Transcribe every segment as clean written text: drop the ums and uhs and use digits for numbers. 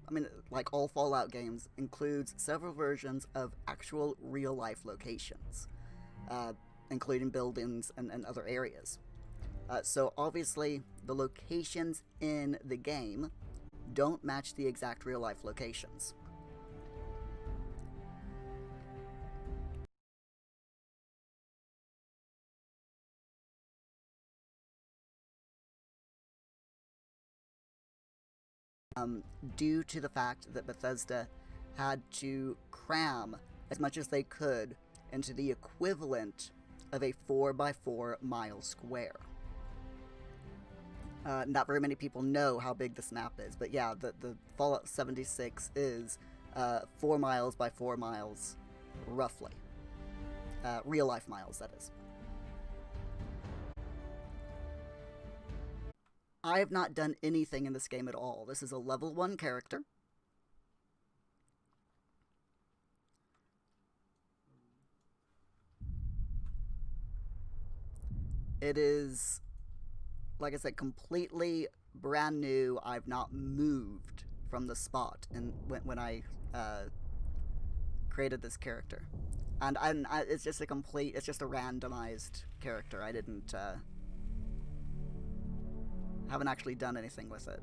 I mean, like all Fallout games, includes several versions of actual real-life locations, uh, including buildings and other areas. So obviously, the locations in the game don't match the exact real-life locations. Due to the fact that Bethesda had to cram as much as they could into the equivalent of a 4x4 mile square. Not very many people know how big this map is, but yeah, the Fallout 76 is 4 miles by 4 miles, roughly. Real life miles, that is. I have not done anything in this game at all. This is a level 1 character. It is, like I said, completely brand new. I've not moved from the spot when I created this character. And it's just a randomized character. I didn't, haven't actually done anything with it.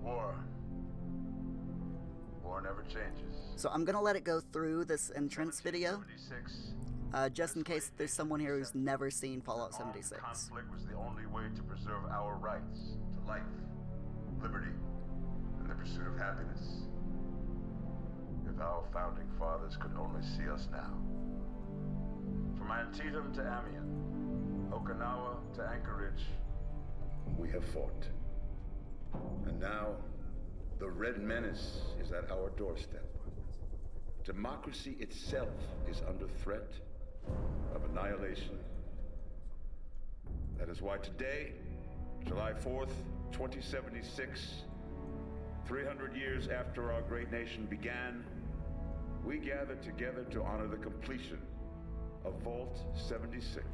War. War never changes. So I'm gonna let it go through this entrance video, just in case there's someone here who's never seen Fallout 76. Conflict was the only way to preserve our rights to life, liberty, and the pursuit of happiness. If our founding fathers could only see us now. From Antietam to Amiens, Okinawa to Anchorage, we have fought. And now, the Red Menace is at our doorstep. Democracy itself is under threat of annihilation. That is why today, July 4th, 2076, 300 years after our great nation began, we gather together to honor the completion of Vault 76.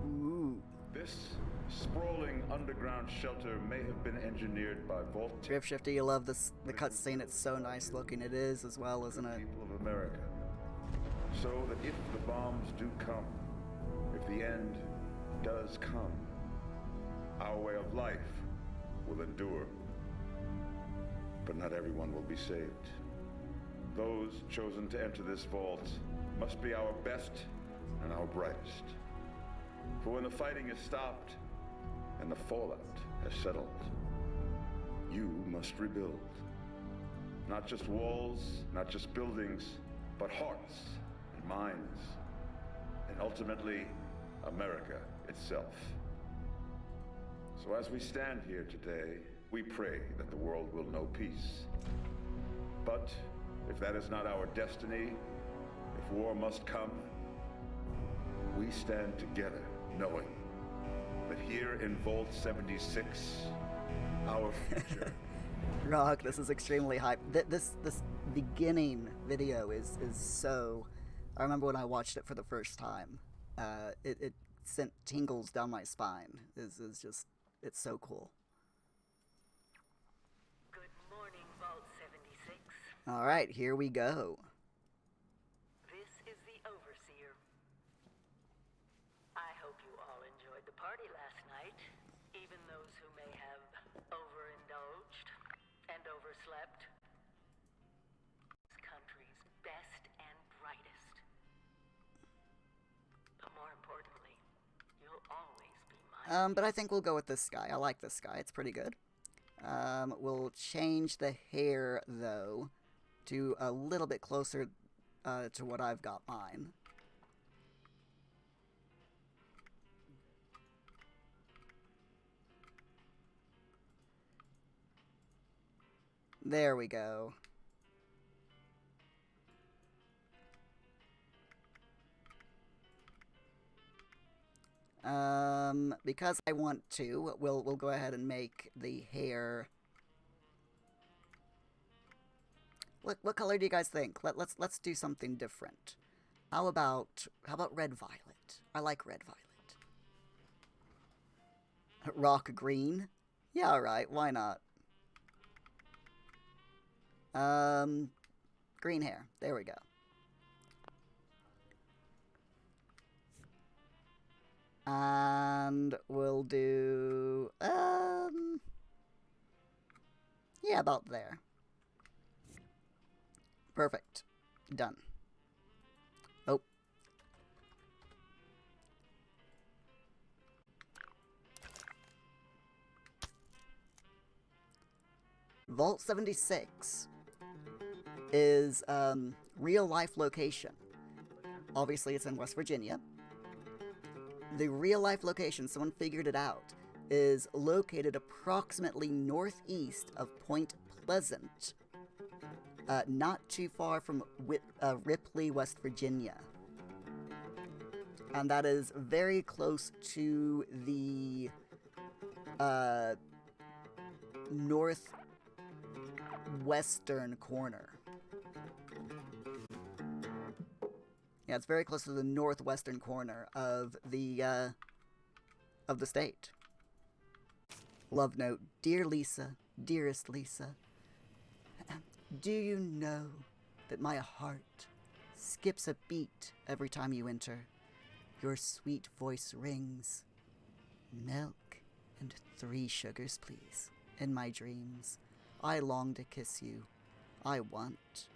Ooh. This sprawling underground shelter may have been engineered by Vault Drift Shifter, you love this, the cutscene. It's so nice looking. It is as well, isn't it? People of America, so that if the bombs do come, if the end does come, our way of life will endure. But not everyone will be saved. Those chosen to enter this vault must be our best and our brightest. For when the fighting is stopped and the fallout has settled, you must rebuild. Not just walls, not just buildings, but hearts and minds, and ultimately, America itself. So as we stand here today, we pray that the world will know peace. But if that is not our destiny, if war must come, we stand together, knowing that here in Vault 76, our future. Rock, this is extremely hype. This beginning video is so. I remember when I watched it for the first time. It sent tingles down my spine. Is just, it's so cool. Good morning, Vault 76. All right, here we go. This is the Overseer. I hope you all enjoyed the party last night, even those who may have overindulged and overslept. This country's best and brightest. But more importantly, you'll always be mine. But I think we'll go with this guy. I like this guy. It's pretty good. We'll change the hair, though, to a little bit closer to what I've got mine. There we go. Because I want to, we'll go ahead and make the hair. What color do you guys think? Let's do something different. How about red violet? I like red violet. Rock green? Yeah, alright, why not? Green hair. There we go. And we'll do, yeah, about there. Perfect. Done. Oh. Vault 76 is, real-life location. Obviously, it's in West Virginia. The real-life location, someone figured it out, is located approximately northeast of Point Pleasant, not too far from Ripley, West Virginia. And that is very close to the northwestern corner. Yeah, it's very close to the northwestern corner of the state. Love note, dear Lisa, dearest Lisa, do you know that my heart skips a beat every time you enter? Your sweet voice rings. Milk and 3 sugars, please. In my dreams, I long to kiss you. I want.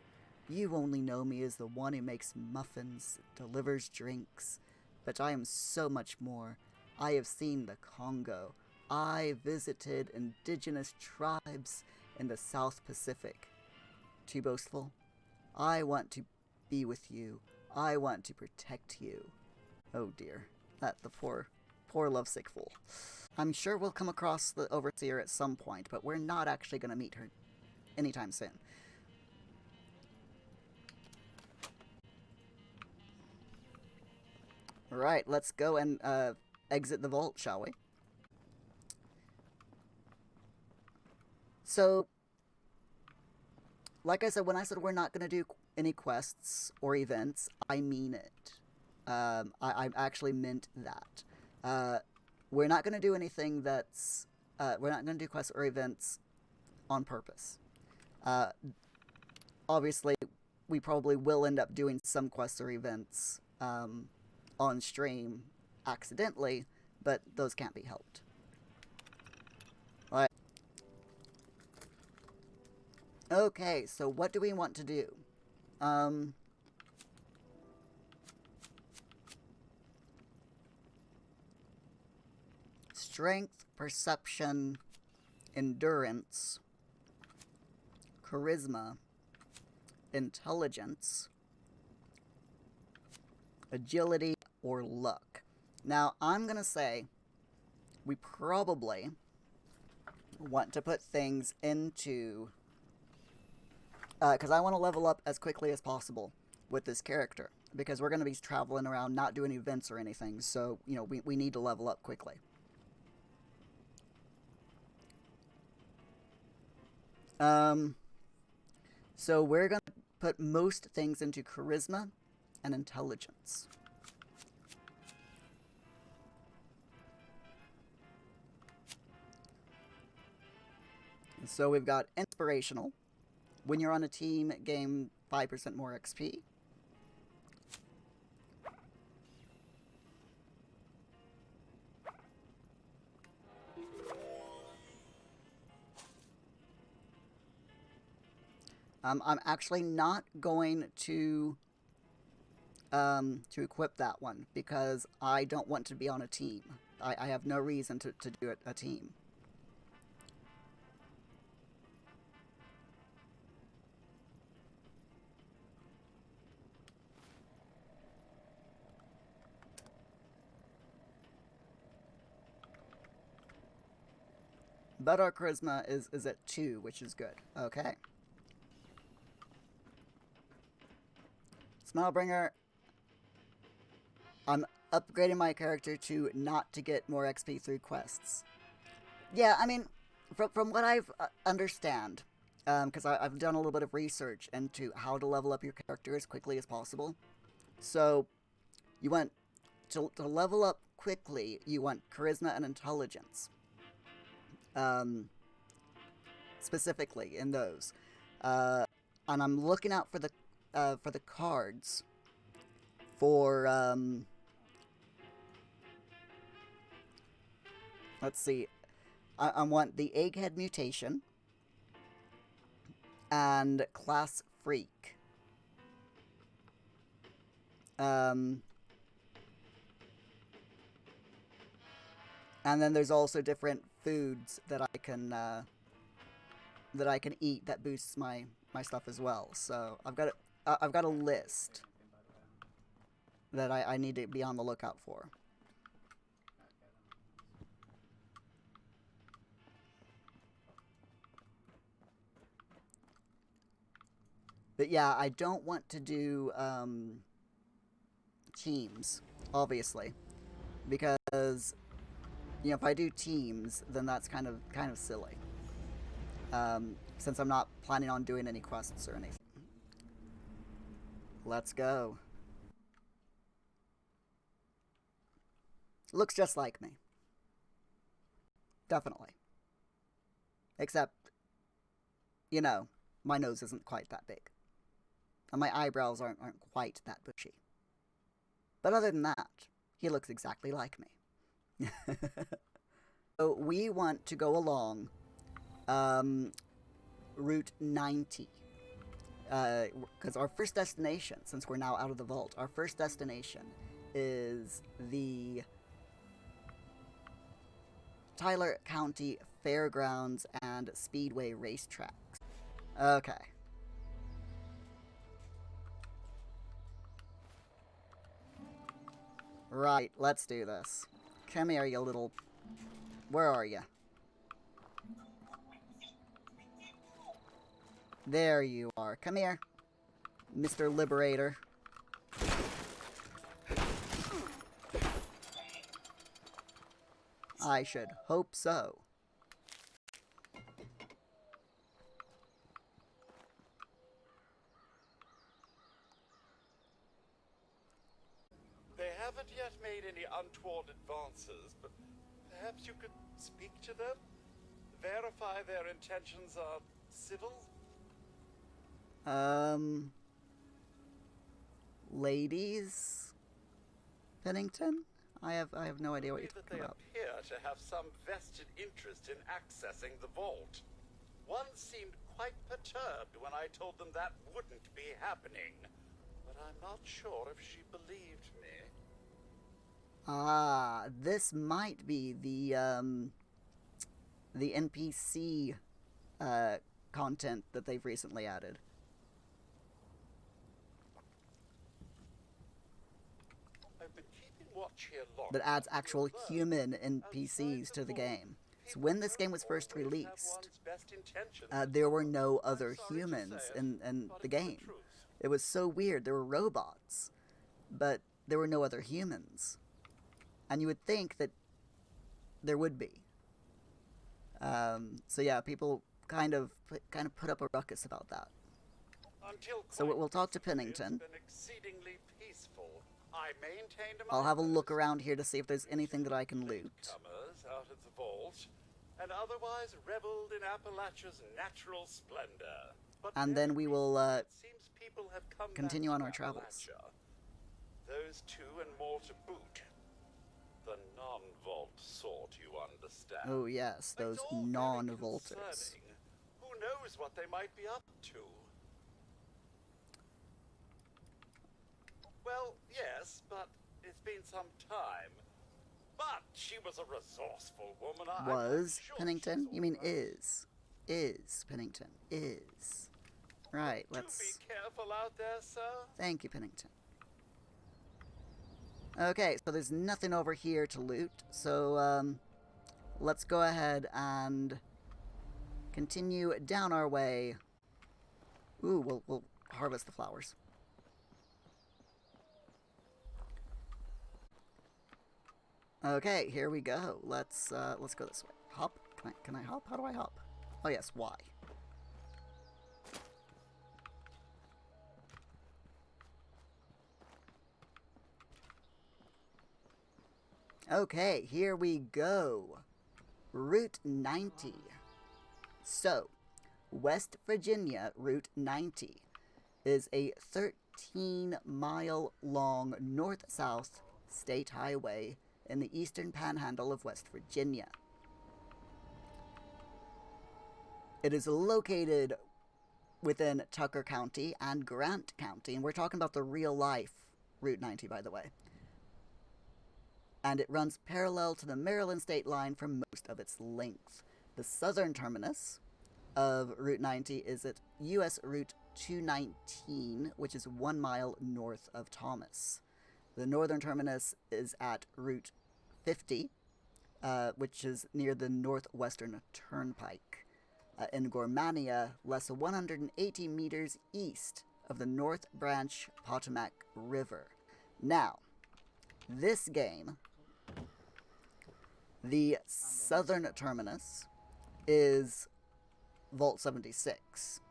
You only know me as the one who makes muffins, delivers drinks, but I am so much more. I have seen the Congo. I visited indigenous tribes in the South Pacific. Too boastful? I want to be with you. I want to protect you. Oh dear, the poor lovesick fool. I'm sure we'll come across the Overseer at some point, but we're not actually going to meet her anytime soon. Alright, let's go and exit the vault, shall we? So, like I said, when I said we're not going to do any quests or events, I mean it. I actually meant that. We're not going to do anything that's... we're not going to do quests or events on purpose. Obviously, we probably will end up doing some quests or events on stream accidentally, but those can't be helped. Alright. Okay, so what do we want to do? Strength, perception, endurance, charisma, intelligence, agility, or luck. Now, I'm gonna say we probably want to put things into... because I want to level up as quickly as possible with this character. Because we're going to be traveling around, not doing events or anything. So, you know, we need to level up quickly. So we're going to put most things into charisma and intelligence. So we've got inspirational. When you're on a team, gain 5% more XP. I'm actually not going to equip that one because I don't want to be on a team. I have no reason to do a team. But our charisma is at 2, which is good. Okay. Smilebringer. I'm upgrading my character to not to get more XP through quests. Yeah, I mean, from what I've understand, because I've done a little bit of research into how to level up your character as quickly as possible. So, you want to level up quickly, you want charisma and intelligence. Specifically in those. And I'm looking out for the cards for, let's see. I want the Egghead Mutation and Class Freak. And then there's also different foods that I can eat that boosts my stuff as well. So I've got a list that I need to be on the lookout for. But yeah, I don't want to do teams, obviously, because if I do teams, then that's kind of silly. Since I'm not planning on doing any quests or anything. Let's go. Looks just like me. Definitely. Except, my nose isn't quite that big. And my eyebrows aren't quite that bushy. But other than that, he looks exactly like me. So we want to go along Route 90. Because our first destination, since we're now out of the vault, our first destination is the Tyler County Fairgrounds and Speedway racetracks. Okay. Right, let's do this. Come here, you little... Where are you? There you are. Come here, Mr. Liberator. I should hope so. They haven't yet made any untoward advances, but perhaps you could speak to them? Verify their intentions are civil? Ladies? Pennington? I have no idea what you're talking about. They appear to have some vested interest in accessing the vault. One seemed quite perturbed when I told them that wouldn't be happening, but I'm not sure if she believed me. Ah, this might be the NPC content that they've recently added. I've been keeping watch here long. That adds actual human NPCs to the game. So when this game was first released, there were no other humans in the game. It was so weird. There were robots, but there were no other humans. And you would think that there would be. So yeah, people kind of put up a ruckus about that. So we'll talk to Pennington. I'll have a look around here to see if there's anything that I can loot. Out of the vault, and otherwise reveled in Appalachia's natural splendor. But and then we will it seems people have come continue back on to our travels. Appalachia. Those two and more to boot. The non-vault sort, you understand. Oh yes, those It's all very non-vaulters. concerning. Who knows what they might be up to? Well, yes, but it's been some time. But she was a resourceful woman. Was I'm sure Pennington? she's You mean all right. is? Is Pennington? Is. Right, Do let's... be careful out there, sir. Thank you, Pennington. Okay, so there's nothing over here to loot, so, let's go ahead and continue down our way. Ooh, we'll harvest the flowers. Okay, here we go. Let's go this way. Hop? Can I hop? How do I hop? Oh yes, Y. Okay, here we go. Route 90. So, West Virginia Route 90 is a 13-mile-long north-south state highway in the eastern panhandle of West Virginia. It is located within Tucker County and Grant County, and we're talking about the real-life Route 90, by the way. And it runs parallel to the Maryland state line for most of its length. The southern terminus of Route 90 is at U.S. Route 219, which is 1 mile north of Thomas. The northern terminus is at Route 50, which is near the Northwestern Turnpike. In Gormania, less than 180 meters east of the North Branch Potomac River. Now, this game, the southern terminus is Vault 76.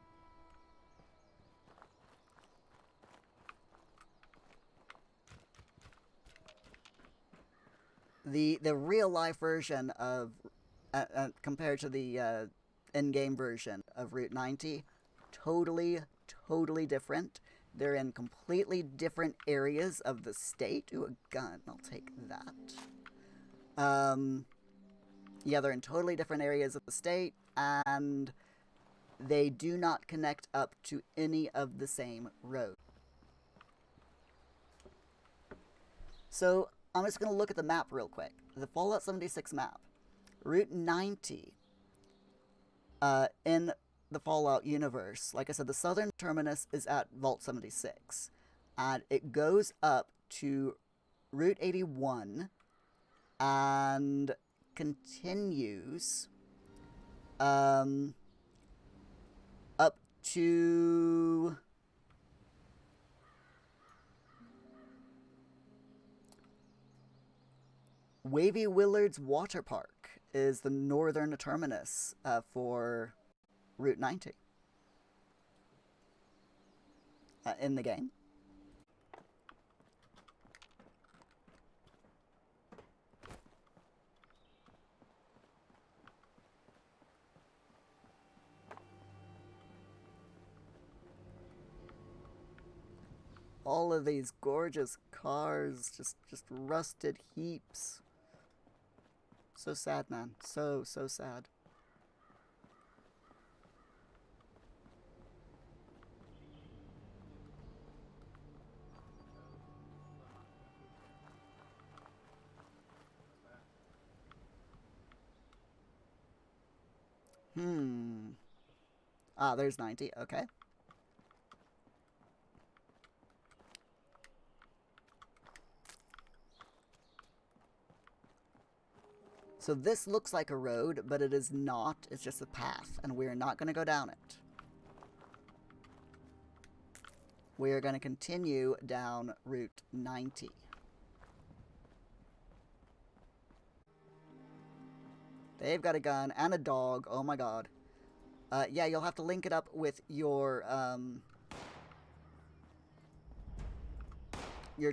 The real-life version of, compared to the in-game version of Route 90, totally different. They're in completely different areas of the state. Ooh, a gun. I'll take that. Yeah, they're in totally different areas of the state, and they do not connect up to any of the same roads. So, I'm just going to look at the map real quick. The Fallout 76 map. Route 90, in the Fallout universe, like I said, the southern terminus is at Vault 76. And it goes up to Route 81 and continues up to Wavy Willard's Water Park is the northern terminus for Route 90 in the game. All of these gorgeous cars, just rusted heaps. So sad, man. So sad. Ah, there's 90. Okay. So this looks like a road, but it is not. It's just a path, and we're not going to go down it. We're going to continue down Route 90. They've got a gun and a dog. Oh my god. Yeah, you'll have to link it up with your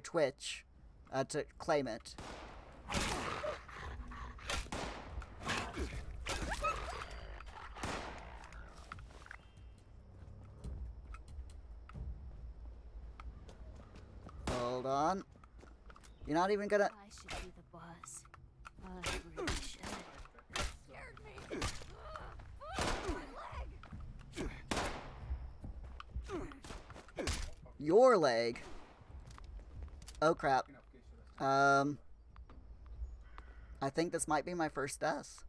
Twitch to claim it. Hold on. You're not even gonna... I should be the boss. I really should. It scared me. My leg. Your leg? Oh crap. I think this might be my first death.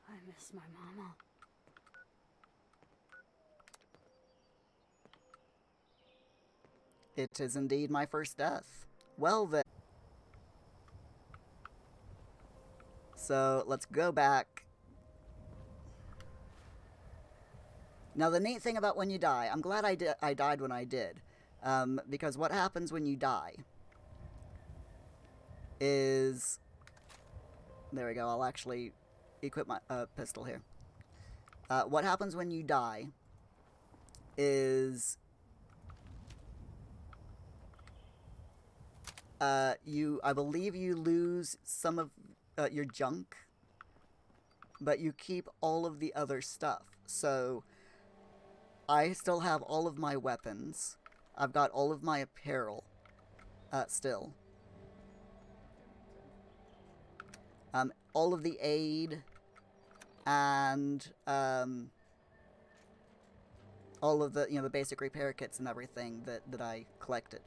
I miss my mama. It is indeed my first death. Well then. So, let's go back. Now, the neat thing about when you die, I'm glad I died when I did. Because what happens when you die is... There we go, I'll actually equip my pistol here. What happens when you die is I believe you lose some of your junk, but you keep all of the other stuff. So, I still have all of my weapons. I've got all of my apparel, still. All of the aid, and, all of the, the basic repair kits and everything that I collected.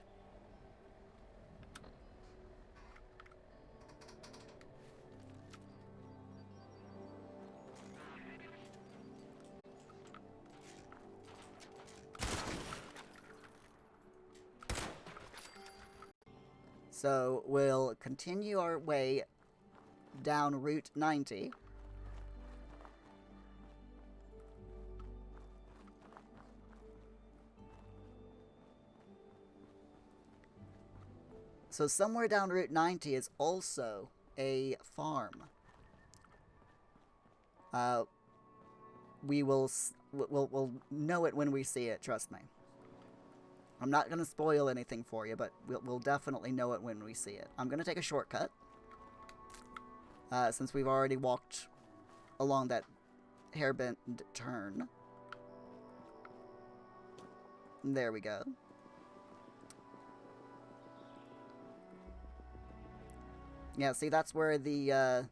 So we'll continue our way down Route 90. So somewhere down Route 90 is also a farm. We'll know it when we see it, trust me. I'm not going to spoil anything for you, but we'll definitely know it when we see it. I'm going to take a shortcut, since we've already walked along that hairbent turn. There we go. Yeah, see, that's where the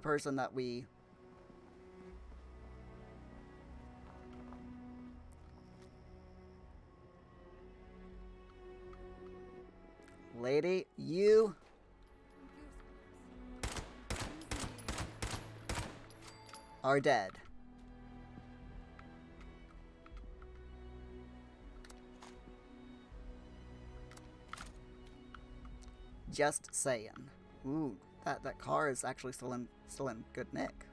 person that we... Lady, you... are dead. Just saying. Ooh, that car is actually still in good nick.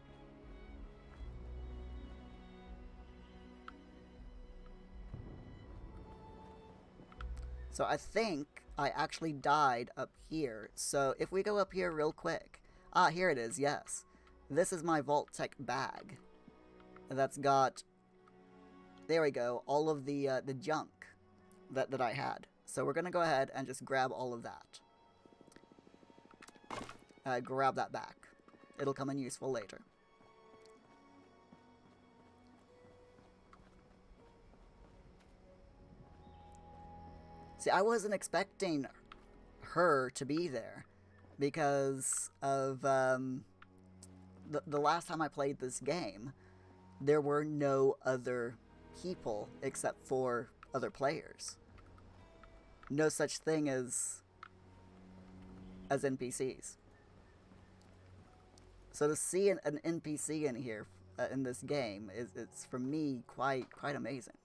So I think I actually died up here. So if we go up here real quick. Ah, here it is, yes. This is my Vault Tech bag. That's got, there we go, all of the junk that I had. So we're going to go ahead and just grab all of that. Grab that back. It'll come in useful later. See, I wasn't expecting her to be there because of the last time I played this game, there were no other people except for other players. No such thing as NPCs. So to see an NPC in here in this game it's for me quite amazing.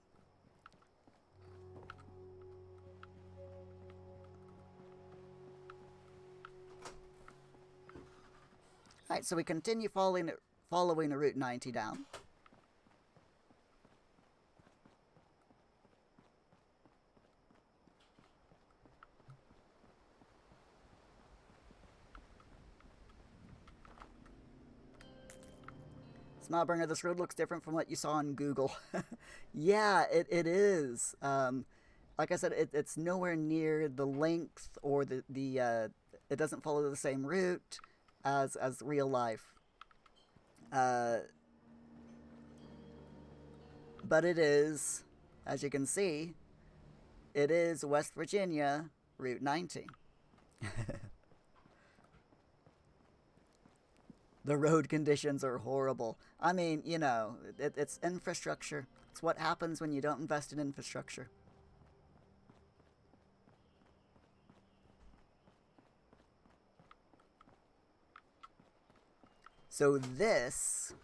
Alright, so we continue following the Route 90 down. Smilebringer, this road looks different from what you saw on Google. Yeah, it is. Like I said, it's nowhere near the length or the it doesn't follow the same route as real life. But it is, as you can see, it is West Virginia Route 90. The road conditions are horrible. I mean, you know, it's infrastructure. It's what happens when you don't invest in infrastructure. So this,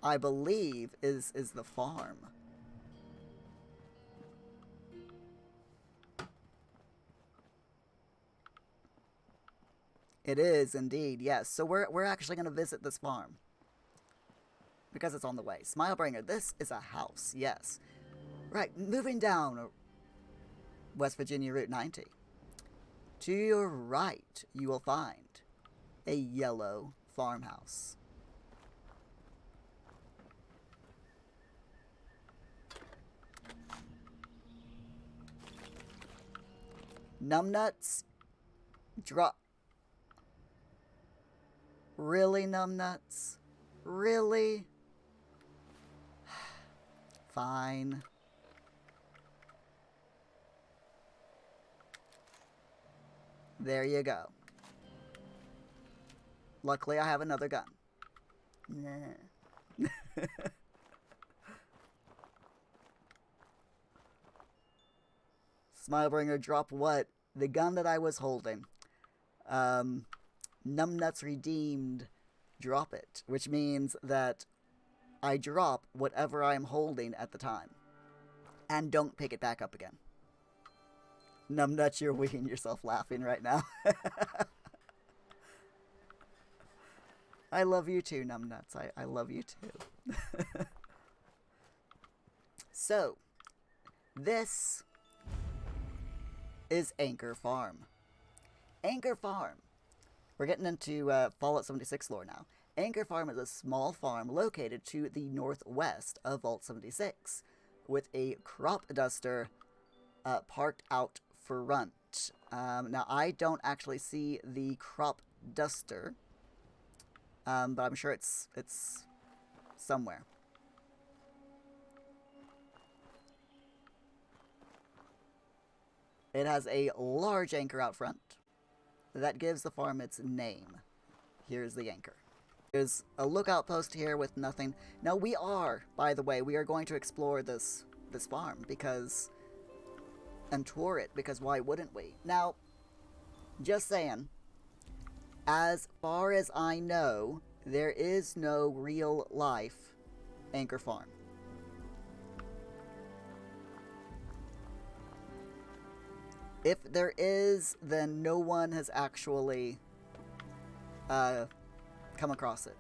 I believe, is the farm. It is indeed, yes. So we're actually going to visit this farm because it's on the way. Smilebringer, this is a house, yes. Right, moving down West Virginia Route 90. To your right, you will find a yellow farmhouse. Numbnuts, Drop. Really, numbnuts? Really? Fine. There you go. Luckily, I have another gun. Nah. Smilebringer, drop what? The gun that I was holding. Numbnuts redeemed. Drop it. Which means that I drop whatever I'm holding at the time. And don't pick it back up again. Numbnuts, you're weeing yourself laughing right now. I love you too, Numbnuts. I love you too. So, this is Anchor Farm. Anchor Farm. We're getting into Fallout 76 lore now. Anchor Farm is a small farm located to the northwest of Vault 76, with a crop duster parked out front. Now, I don't actually see the crop duster, but I'm sure it's somewhere. It has a large anchor out front. That gives the farm its name. Here's the anchor. There's a lookout post here with nothing. Now we are, by the way, we are going to explore this farm because... and tour it, because why wouldn't we? Now, just saying, as far as I know, there is no real life Anchor Farm. If there is, then no one has actually come across it.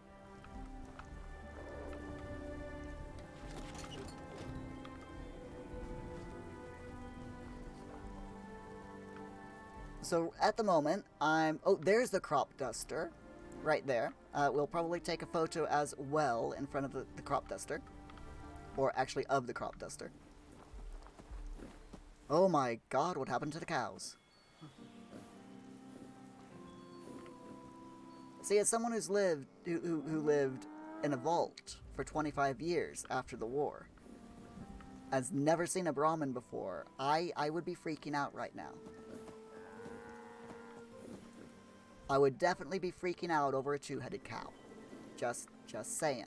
So at the moment, oh, there's the crop duster right there. We'll probably take a photo as well in front of the crop duster. Or actually of the crop duster. Oh my god, what happened to the cows? See, as someone who lived in a vault for 25 years after the war, has never seen a Brahmin before, I would be freaking out right now. I would definitely be freaking out over a two-headed cow. Just saying.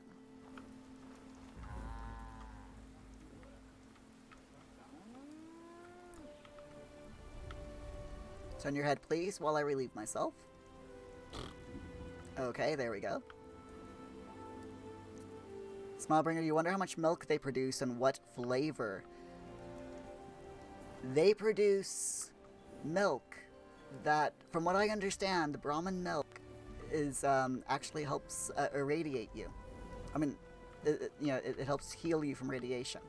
Turn your head, please, while I relieve myself. Okay, there we go. Smilebringer, you wonder how much milk they produce and what flavor. They produce milk that, from what I understand, the Brahmin milk is actually helps irradiate you. I mean, it helps heal you from radiation.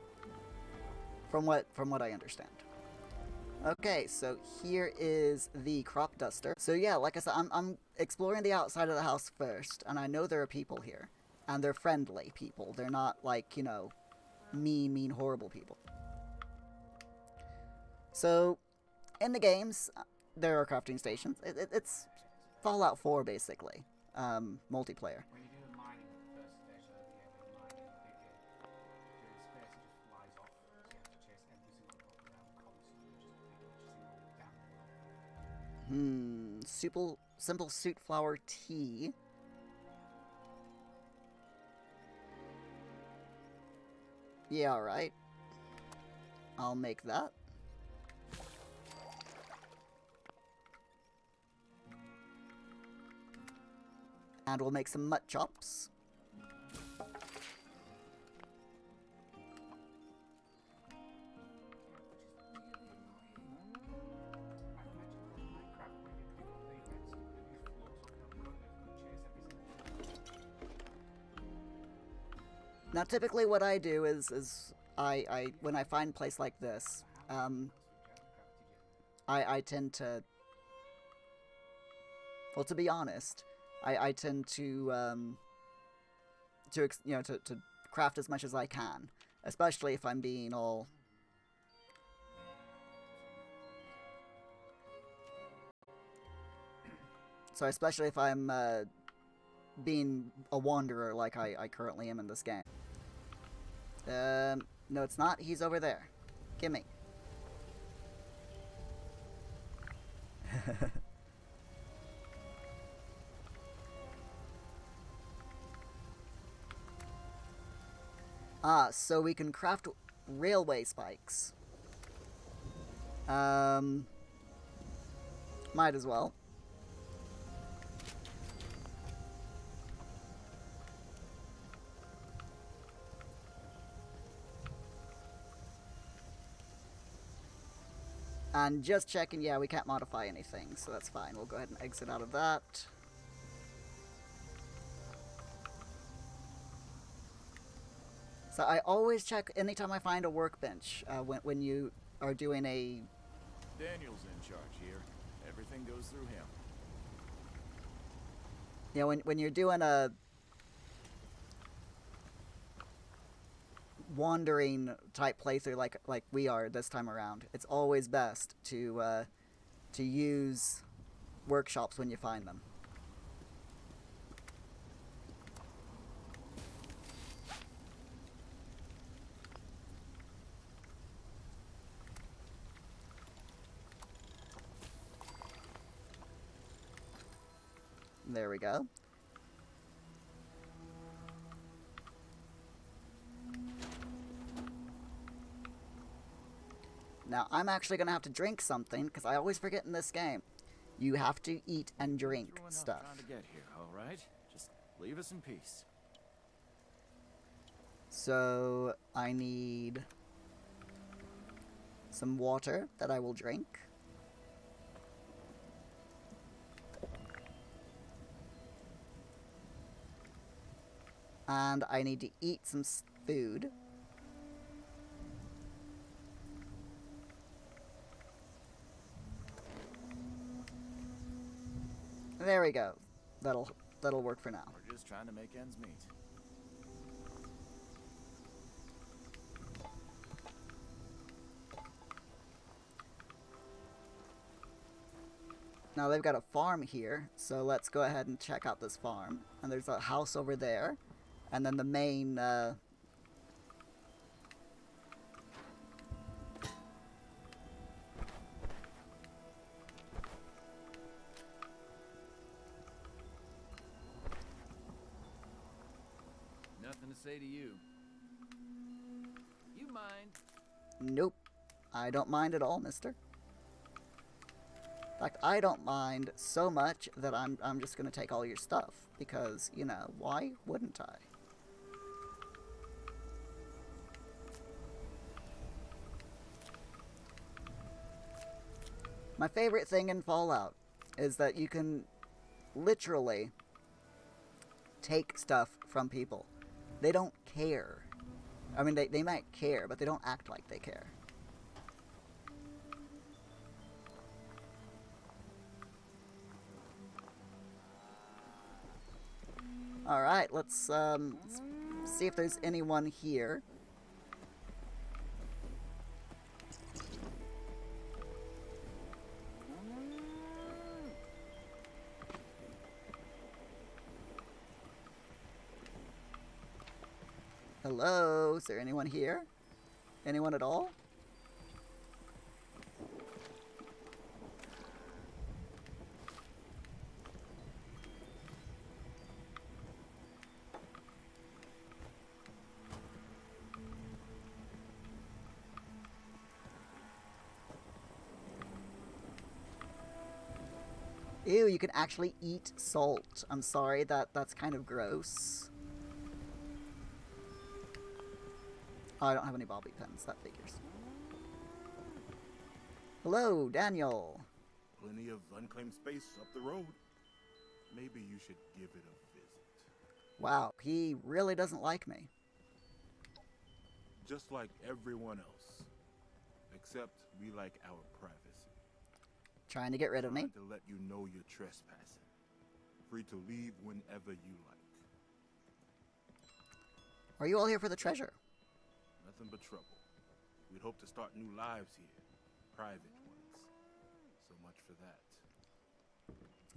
From what I understand. Okay, so here is the crop duster. So yeah, like I said, I'm exploring the outside of the house first, and I know there are people here. And they're friendly people. They're not like, you know, mean, horrible people. So, in the games, there are crafting stations. It's Fallout 4, basically. Multiplayer. When you do the mining at the first station of the game, when you're mining a big during space, it just flies off. So you have to chase every single block around constantly, just down the world. Simple suit flower tea. Yeah, alright. I'll make that. And we'll make some mutt chops. Now, typically what I do is I when I find a place like this, I tend to, well, to be honest, I tend to craft as much as I can, especially if I'm being all So especially if I'm being a wanderer like I currently am in this game. No, it's not. He's over there. Gimme. Ah, so we can craft railway spikes. Might as well. And just checking, yeah, we can't modify anything, so that's fine. We'll go ahead and exit out of that. So I always check anytime I find a workbench when you are doing a... Daniel's in charge here. Everything goes through him. You know, when you're doing a wandering type playthrough like we are this time around, it's always best to use workshops when you find them. There we go. Now, I'm actually going to have to drink something, because I always forget in this game. You have to eat and drink Through enough stuff. trying to get here, all right? Just leave us in peace. So, I need some water that I will drink. And I need to eat some food. There we go. That'll work for now. We're just trying to make ends meet. Now they've got a farm here, so let's go ahead and check out this farm. And there's a house over there, and then the main Nothing to say to you. You mind? Nope. I don't mind at all, mister. In fact, I don't mind so much that I'm just gonna take all your stuff. Because, you know, why wouldn't I? My favorite thing in Fallout is that you can literally take stuff from people. They don't care. I mean, they might care, but they don't act like they care. Alright, let's see if there's anyone here. Hello? Is there anyone here? Anyone at all? Ew, you can actually eat salt. I'm sorry, that's kind of gross. Oh, I don't have any bobby pins, that figures. Hello, Daniel. Plenty of unclaimed space up the road. Maybe you should give it a visit. Wow, he really doesn't like me. Just like everyone else. Except we like our privacy. Trying to get rid of me. Trying to let you know you're trespassing. Free to leave whenever you like. Are you all here for the treasure? Nothing but trouble. We'd hope to start new lives here. Private ones. So much for that.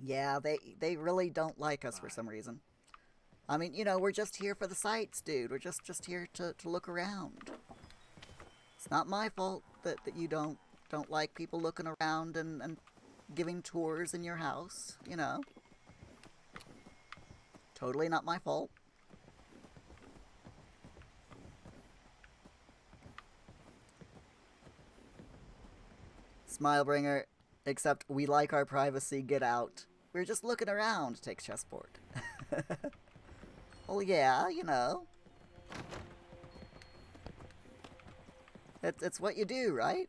Yeah, they really don't like us for some reason. I mean, you know, we're just here for the sights, dude. We're just here to look around. It's not my fault that you don't like people looking around and giving tours in your house, you know. Totally not my fault. Smilebringer, except we like our privacy, get out. We're just looking around, takes chessboard. Well, yeah, you know. It's what you do, right?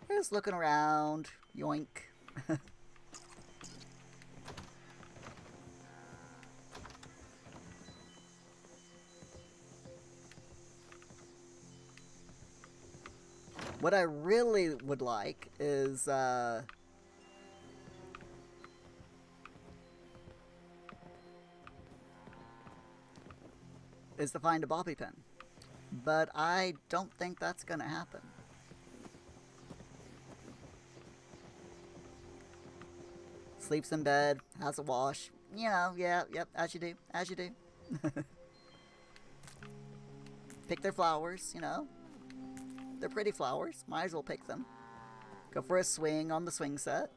We're just looking around. Yoink. What I really would like is, to find a bobby pin. But I don't think that's gonna happen. Sleeps in bed, has a wash. You know, yeah, yep, as you do, as you do. Pick their flowers, you know. They're pretty flowers, might as well pick them. Go for a swing on the swing set.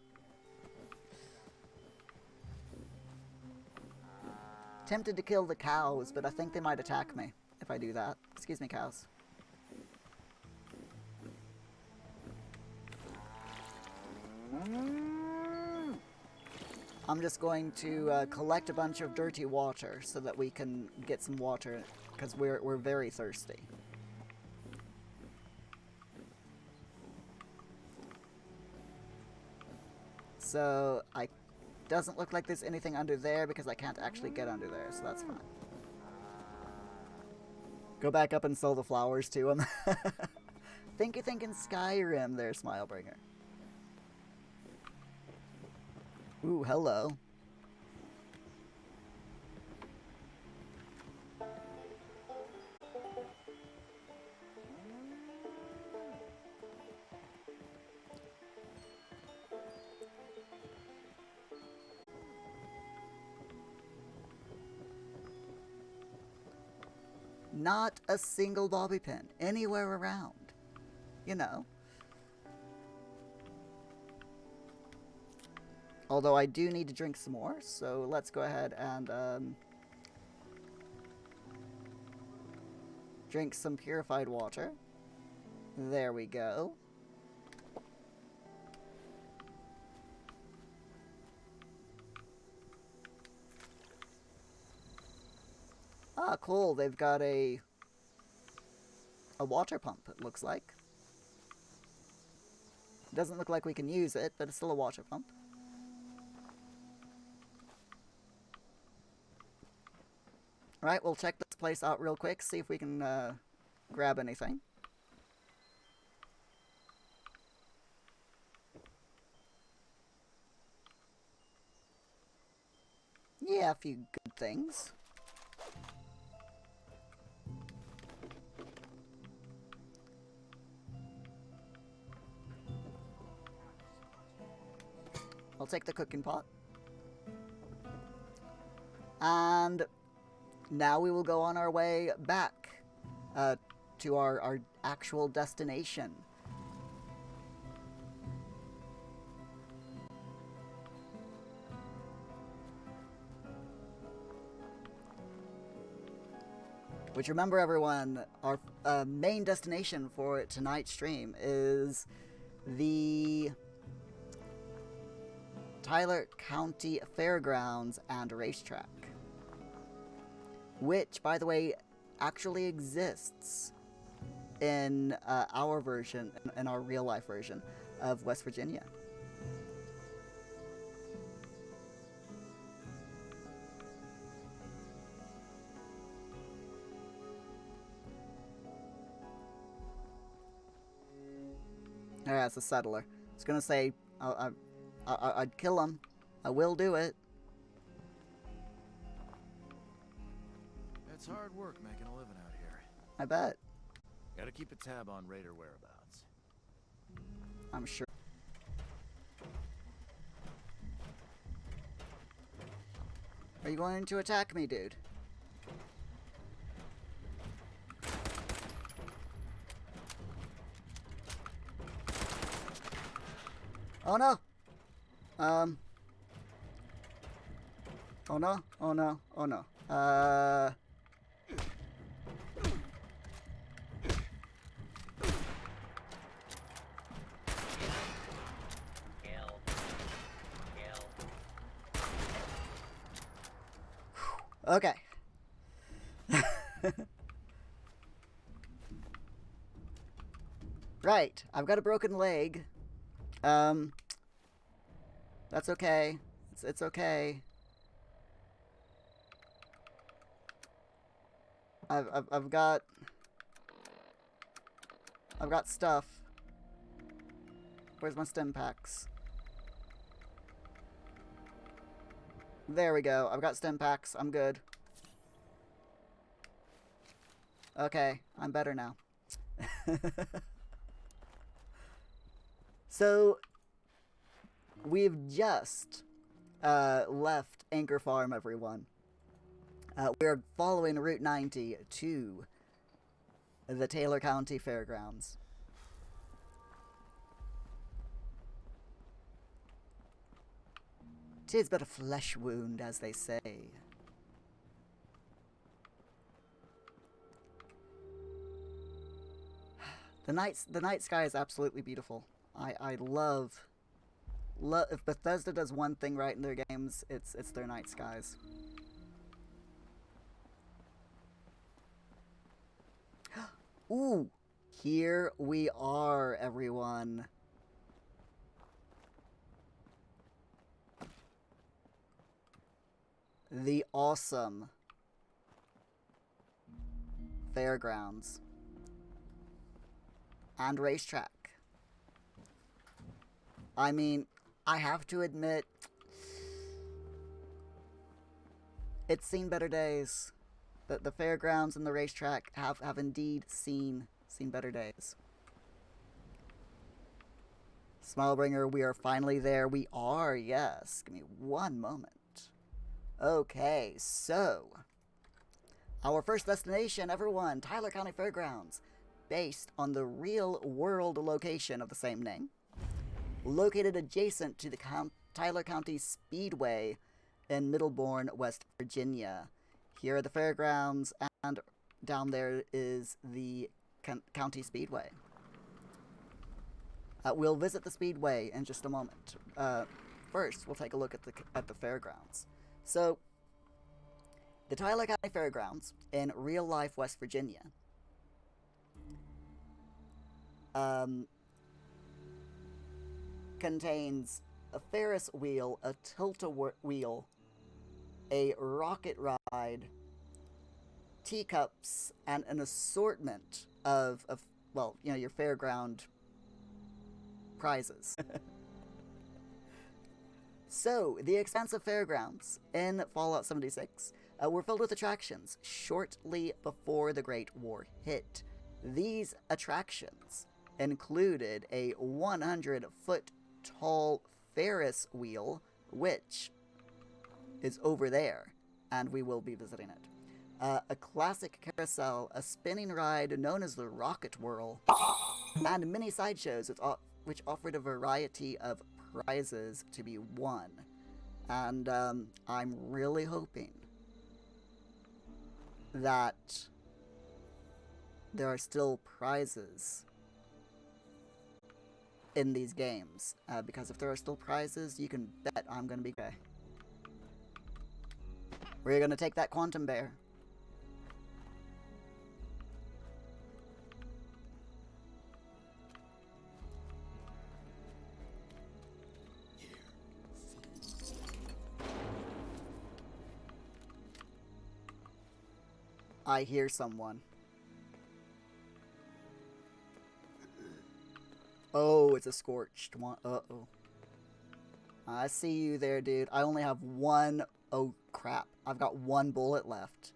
Tempted to kill the cows, but I think they might attack me if I do that. Excuse me, cows. I'm just going to collect a bunch of dirty water so that we can get some water, because we're very thirsty. So, doesn't look like there's anything under there because I can't actually get under there, so that's fine. Go back up and sell the flowers to him. Thinking Skyrim there, Smilebringer. Ooh, hello. Not a single bobby pin anywhere around. You know. Although I do need to drink some more, so let's go ahead and drink some purified water. There we go. Ah, cool. They've got a water pump, it looks like. Doesn't look like we can use it, but it's still a water pump. Alright, we'll check this place out real quick, see if we can grab anything. Yeah, a few good things. I'll take the cooking pot. And now we will go on our way back to our actual destination. Which, remember everyone, our main destination for tonight's stream is the Tyler County Fairgrounds and Racetrack. Which, by the way, actually exists in our version, in our real-life version of West Virginia. Yeah, it's a settler. I was gonna say, I'd kill him. I will do it. It's hard work making a living out here. I bet. Gotta keep a tab on raider whereabouts. I'm sure. Are you going to attack me, dude? Oh no! Oh no, oh no, oh no. Okay. Right, I've got a broken leg. That's okay. It's okay. I've got stuff. Where's my stim packs? There we go. I've got stim packs. I'm good. Okay, I'm better now. So, we've just left Anchor Farm, everyone. We're following Route 90 to the Taylor County Fairgrounds. "'Tis but a flesh wound," as they say. The night sky is absolutely beautiful. I love if Bethesda does one thing right in their games, it's their night skies. Ooh, here we are, everyone. The awesome fairgrounds and racetrack. I mean, I have to admit, it's seen better days. The fairgrounds and the racetrack have indeed seen better days. Smilebringer, we are finally there. We are, yes. Give me one moment. Okay, so our first destination, everyone, Tyler County Fairgrounds, based on the real-world location of the same name, located adjacent to the Tyler County Speedway in Middlebourne, West Virginia. Here are the fairgrounds, and down there is the County Speedway. We'll visit the Speedway in just a moment. First, we'll take a look at the fairgrounds. So, the Tyler County Fairgrounds in real-life West Virginia contains a Ferris wheel, a tilt-a-wheel, a rocket ride, teacups, and an assortment of well, you know, your fairground prizes. So, the expansive fairgrounds in Fallout 76 were filled with attractions shortly before the Great War hit. These attractions included a 100-foot-tall Ferris wheel, which is over there, and we will be visiting it. A classic carousel, a spinning ride known as the Rocket Whirl, and many sideshows which offered a variety of prizes to be won. And I'm really hoping that there are still prizes in these games, because if there are still prizes, you can bet I'm gonna be okay. We're gonna take that quantum bear. I hear someone. Oh, it's a scorched one. Uh-oh. I see you there, dude. I only have one. Oh, crap. I've got one bullet left.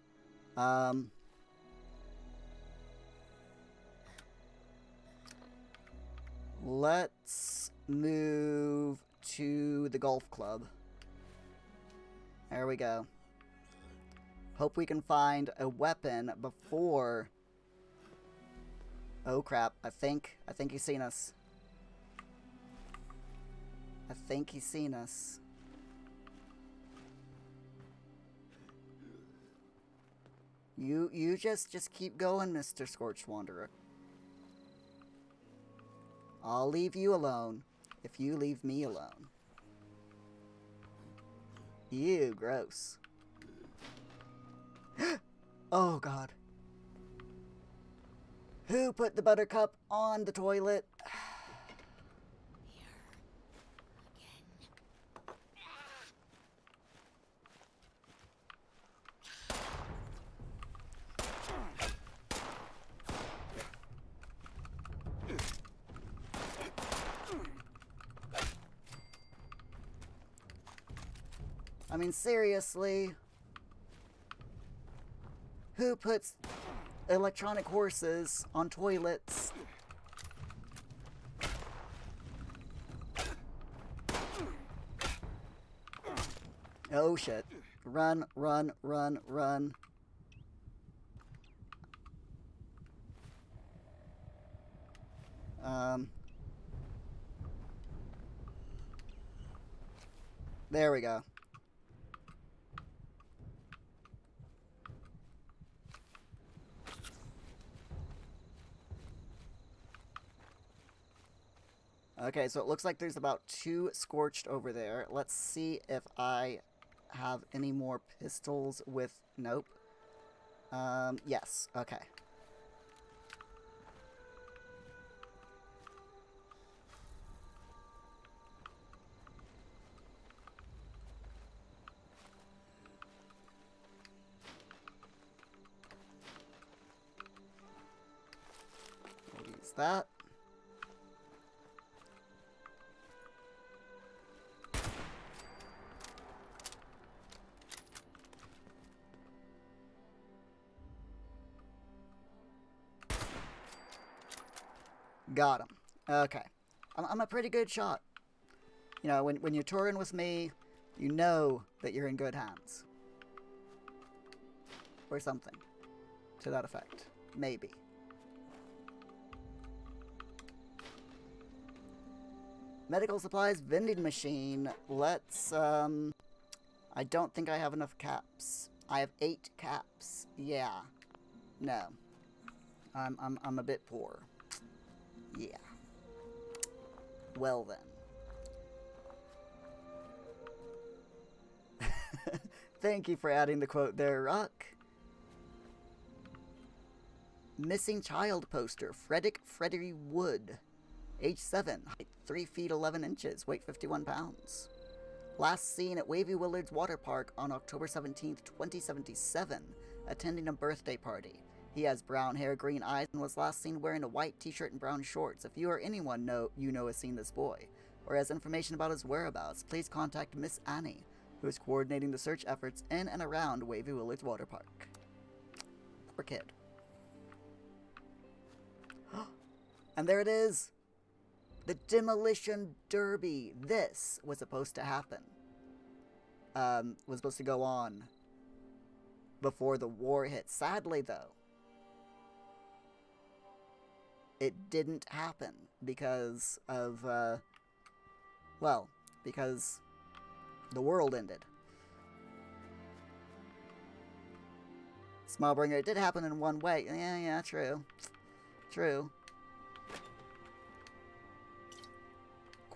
Let's move to the golf club. There we go. Hope we can find a weapon before... Oh crap, I think he's seen us. I think he's seen us. You just keep going, Mr. Scorched Wanderer. I'll leave you alone if you leave me alone. Ew, gross. Oh god. Who put the buttercup on the toilet? I mean, seriously. Who puts electronic horses on toilets? Oh shit. Run, run, run, run. There we go. Okay, so it looks like there's about 2 Scorched over there. Let's see if I have any more pistols with... Nope. Yes. Okay. We'll use that. Got him. Okay. I'm a pretty good shot. You know, when you're touring with me, you know that you're in good hands. Or something. To that effect. Maybe. Medical supplies vending machine. Let's, I don't think I have enough caps. I have 8 caps. Yeah. No. I'm a bit poor. Yeah. Well then. Thank you for adding the quote there, Rock. Missing child poster. Freddie Wood. Age 7. Height 3 feet 11 inches. Weight 51 pounds. Last seen at Wavy Willard's Water Park on October 17th, 2077. Attending a birthday party. He has brown hair, green eyes, and was last seen wearing a white t-shirt and brown shorts. If you or anyone you know has seen this boy, or has information about his whereabouts, please contact Miss Annie, who is coordinating the search efforts in and around Wavy Willard's Water Park. Poor kid. And there it is! The Demolition Derby! This was supposed to happen. Was supposed to go on before the war hit. Sadly, though, it didn't happen because of, well, because the world ended. Smallbringer, it did happen in one way. Yeah, true. True.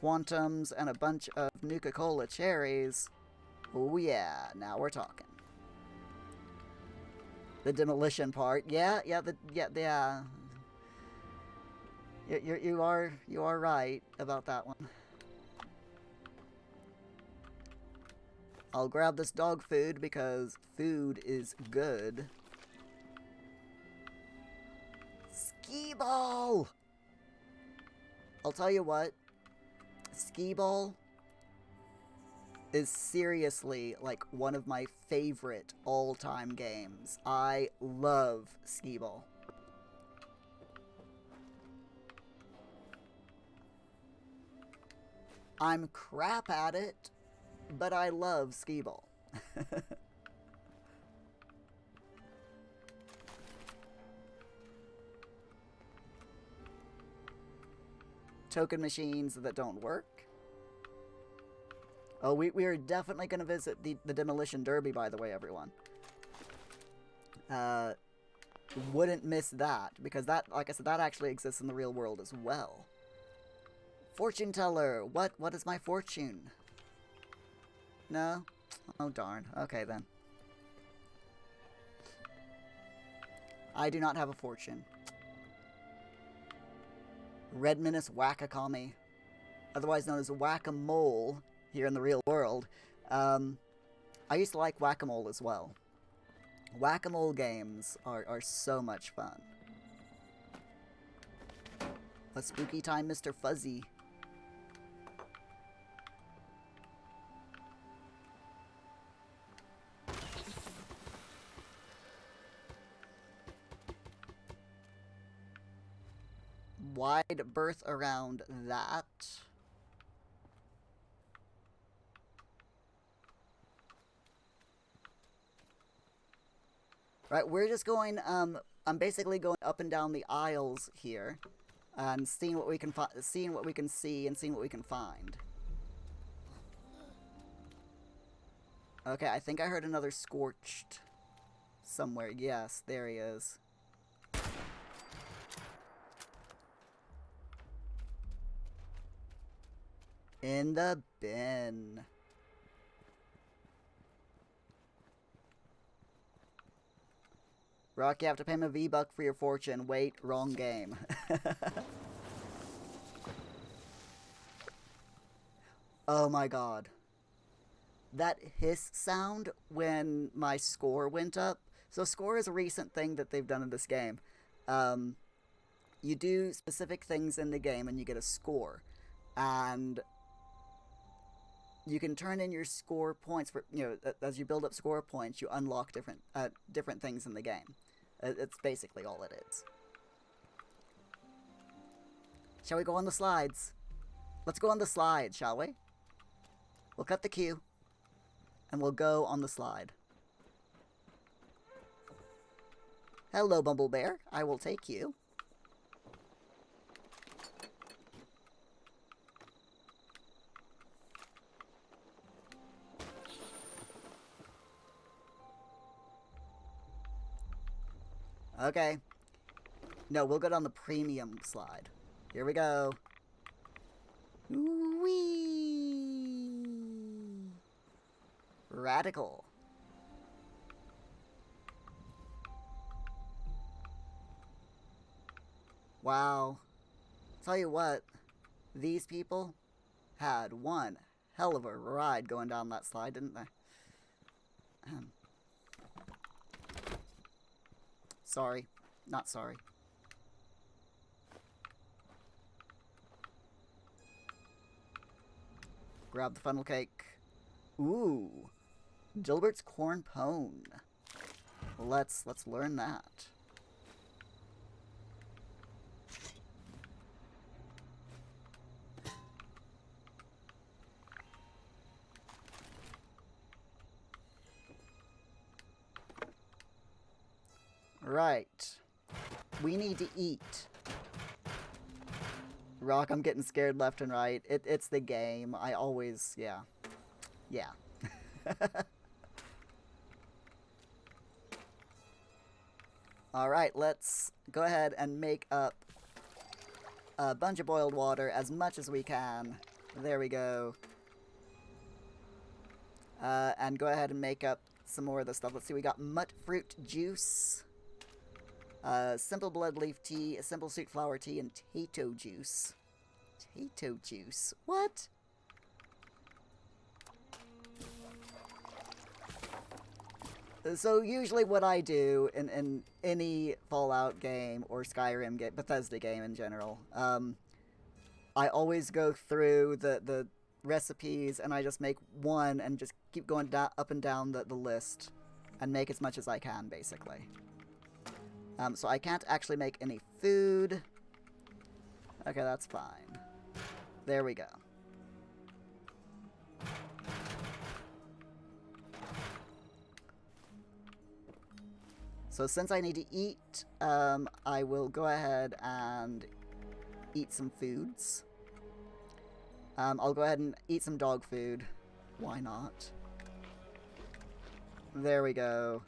Quantums and a bunch of Nuka-Cola cherries. Oh yeah, now we're talking. The demolition part. Yeah. You are right about that one. I'll grab this dog food because food is good. Skee ball! I'll tell you what. Skee ball is seriously like one of my favorite all-time games. I love Skee ball. I'm crap at it, but I love Skee ball. token machines that don't work. Oh, we are definitely going to visit the Demolition Derby, by the way, everyone. Wouldn't miss that, because that, like I said, that actually exists in the real world as well. Fortune teller, what is my fortune? No? Oh, darn. Okay, then. I do not have a fortune. Red Menace Whack-A-Kami, otherwise known as Whack-A-Mole here in the real world. I used to like Whack-A-Mole as well. Whack-A-Mole games are so much fun. A spooky time, Mr. Fuzzy. Wide berth around that. Right, we're just going, I'm basically going up and down the aisles here, and seeing what we can see and seeing what we can find. Okay, I think I heard another Scorched somewhere. Yes, there he is. In the bin. Rock, you have to pay him a V-Buck for your fortune. Wait, wrong game. Oh my god. That hiss sound when my score went up. So score is a recent thing that they've done in this game. You do specific things in the game and you get a score. And you can turn in your score points for, as you build up score points, you unlock different things in the game. It's basically all it is. Shall we go on the slides? Let's go on the slides, shall we? We'll cut the queue, and we'll go on the slide. Hello, Bumble Bear. I will take you. Okay. No, we'll go down the premium slide. Here we go. Whee! Radical. Wow. Tell you what, these people had one hell of a ride going down that slide, didn't they? Sorry. Not sorry. Grab the funnel cake. Ooh. Gilbert's corn pone. Let's learn that. Right. We need to eat. Rock, I'm getting scared left and right. It's the game. I always, yeah. Yeah. Alright, let's go ahead and make up a bunch of boiled water as much as we can. There we go. And go ahead and make up some more of the stuff. Let's see, we got mutt fruit juice. Simple blood leaf tea, simple sweet flower tea, and tato juice. Tato juice? What? So usually what I do in any Fallout game or Skyrim game, Bethesda game in general, I always go through the recipes and I just make one and just keep going up and down the list and make as much as I can, basically. So I can't actually make any food. Okay, that's fine. There we go. So since I need to eat, I will go ahead and eat some foods. I'll go ahead and eat some dog food. Why not? There we go.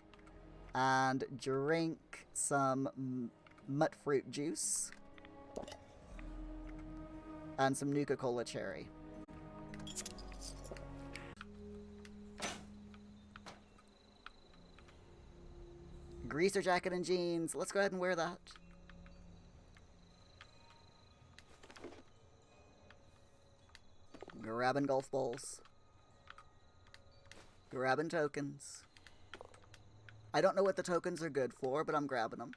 And drink some mutt fruit juice. And some Nuka-Cola cherry. Greaser jacket and jeans. Let's go ahead and wear that. Grabbing golf balls. Grabbing tokens. I don't know what the tokens are good for, but I'm grabbing them.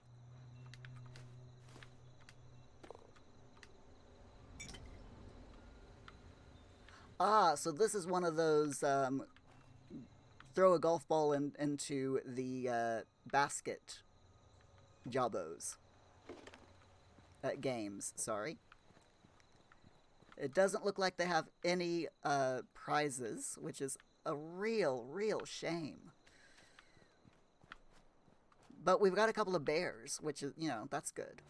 Ah, so this is one of those throw a golf ball into the basket jobos. Games, sorry. It doesn't look like they have any prizes, which is a real shame. But we've got a couple of bears, which is, you know, that's good.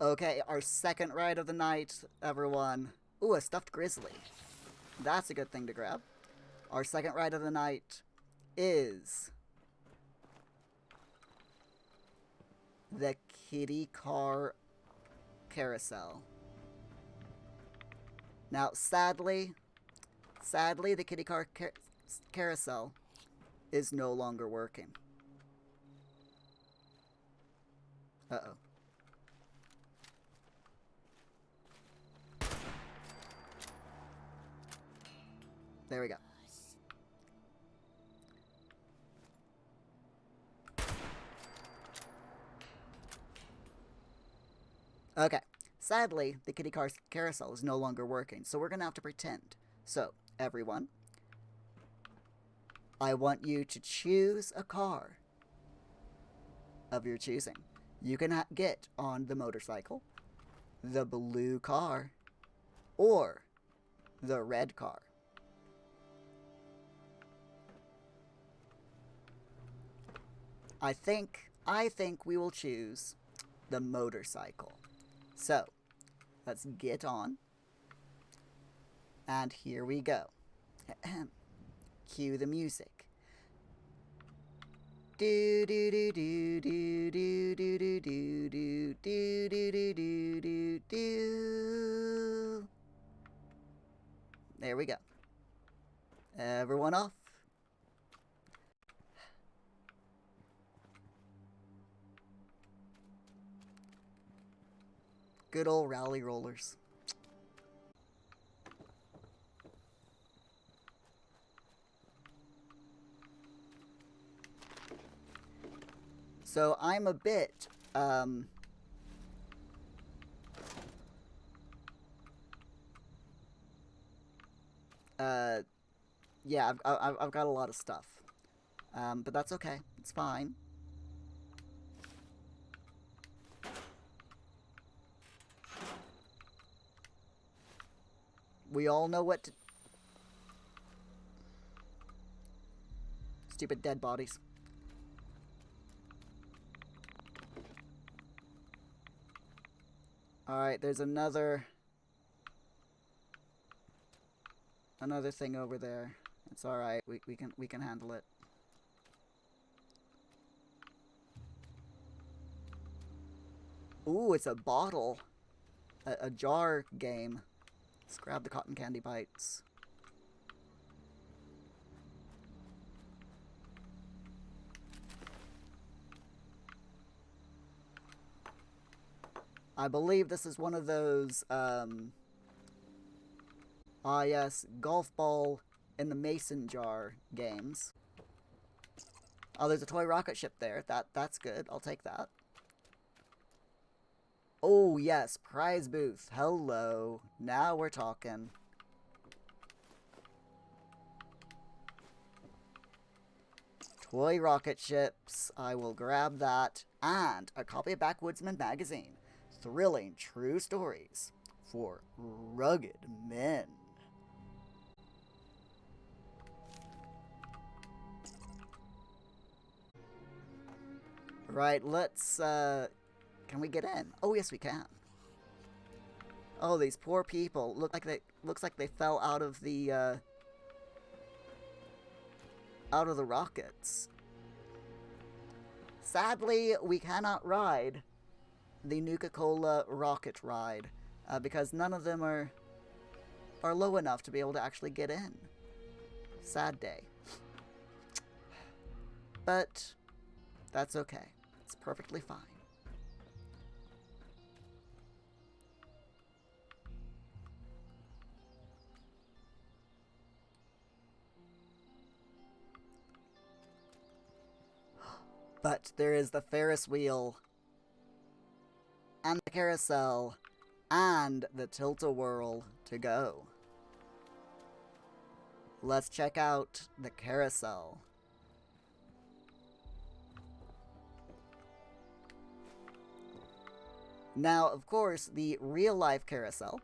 Okay, our second ride of the night, everyone. Ooh, a stuffed grizzly. That's a good thing to grab. Our second ride of the night is the kitty car carousel. Now, sadly, the kitty car carousel is no longer working. Uh-oh. There we go. Okay. Sadly, the kitty car carousel is no longer working, so we're going to have to pretend. So, everyone, I want you to choose a car of your choosing. You can get on the motorcycle, the blue car, or the red car. I think we will choose the motorcycle. So, let's get on. And here we go. Cue the music. Do do do do do do do do do do do do do do do. There we go. Everyone off. Good old rally rollers. So I'm a bit, yeah, I've got a lot of stuff, but that's okay. It's fine. We all know what to... Stupid dead bodies. Alright, there's another thing over there. It's alright, we can handle it. Ooh, it's a bottle. A jar game. Let's grab the cotton candy bites. I believe this is one of those, yes, golf ball in the mason jar games. Oh, there's a toy rocket ship there. That's good. I'll take that. Oh, yes, prize booth. Hello. Now we're talking. Toy rocket ships. I will grab that. And a copy of Backwoodsman magazine. Thrilling true stories for rugged men. Right, let's, can we get in? Oh, yes, we can. Oh, these poor people. Looks like they fell out of the rockets. Sadly, we cannot ride the Nuka-Cola rocket ride because none of them are low enough to be able to actually get in. Sad day. But that's okay. It's perfectly fine. But there is the Ferris wheel, and the carousel, and the tilt-a-whirl to go. Let's check out the carousel. Now, of course, the real-life carousel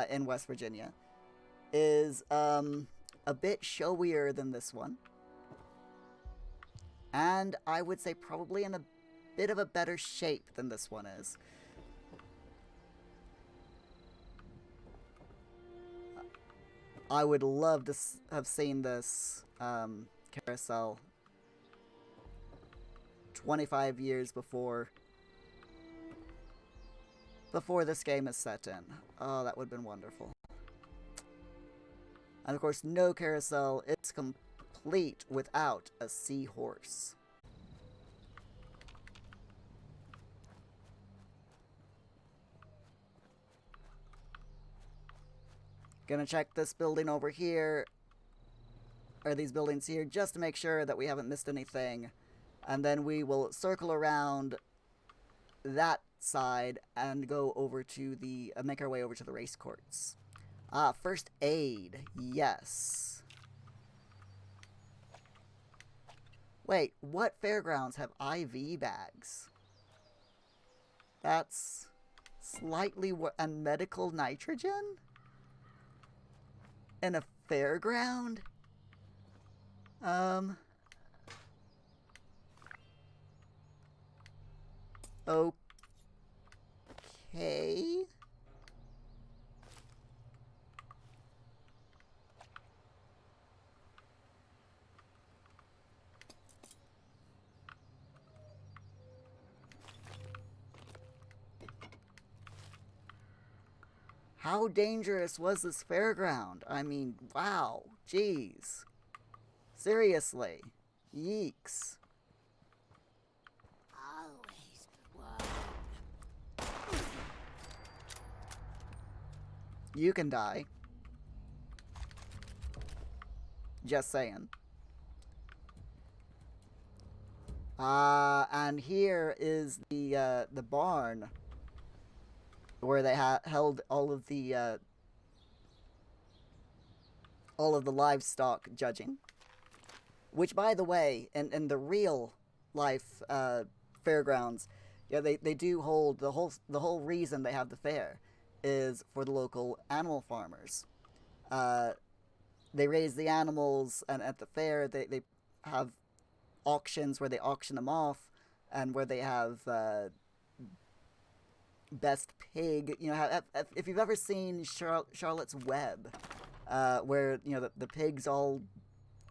in West Virginia is a bit showier than this one. And I would say probably in a bit of a better shape than this one is. I would love to have seen this carousel 25 years before this game is set in. Oh, that would have been wonderful. And of course, no carousel is complete without a seahorse. Gonna check this building over here, or these buildings here, just to make sure that we haven't missed anything. And then we will circle around that side and go over to the, make our way over to the race courts. First aid, yes. Wait, what fairgrounds have IV bags? That's slightly and medical nitrogen? In a fairground? Okay. How dangerous was this fairground? I mean, wow, jeez. Seriously. Yeeks. Always won. You can die. Just saying. And here is the barn where they held all of the livestock judging. Which, by the way, in the real life fairgrounds, yeah, they do hold the whole reason they have the fair is for the local animal farmers. They raise the animals, and at the fair they have auctions where they auction them off, and where they have best pig. You know, if you've ever seen Charlotte's Web, where you know the pigs are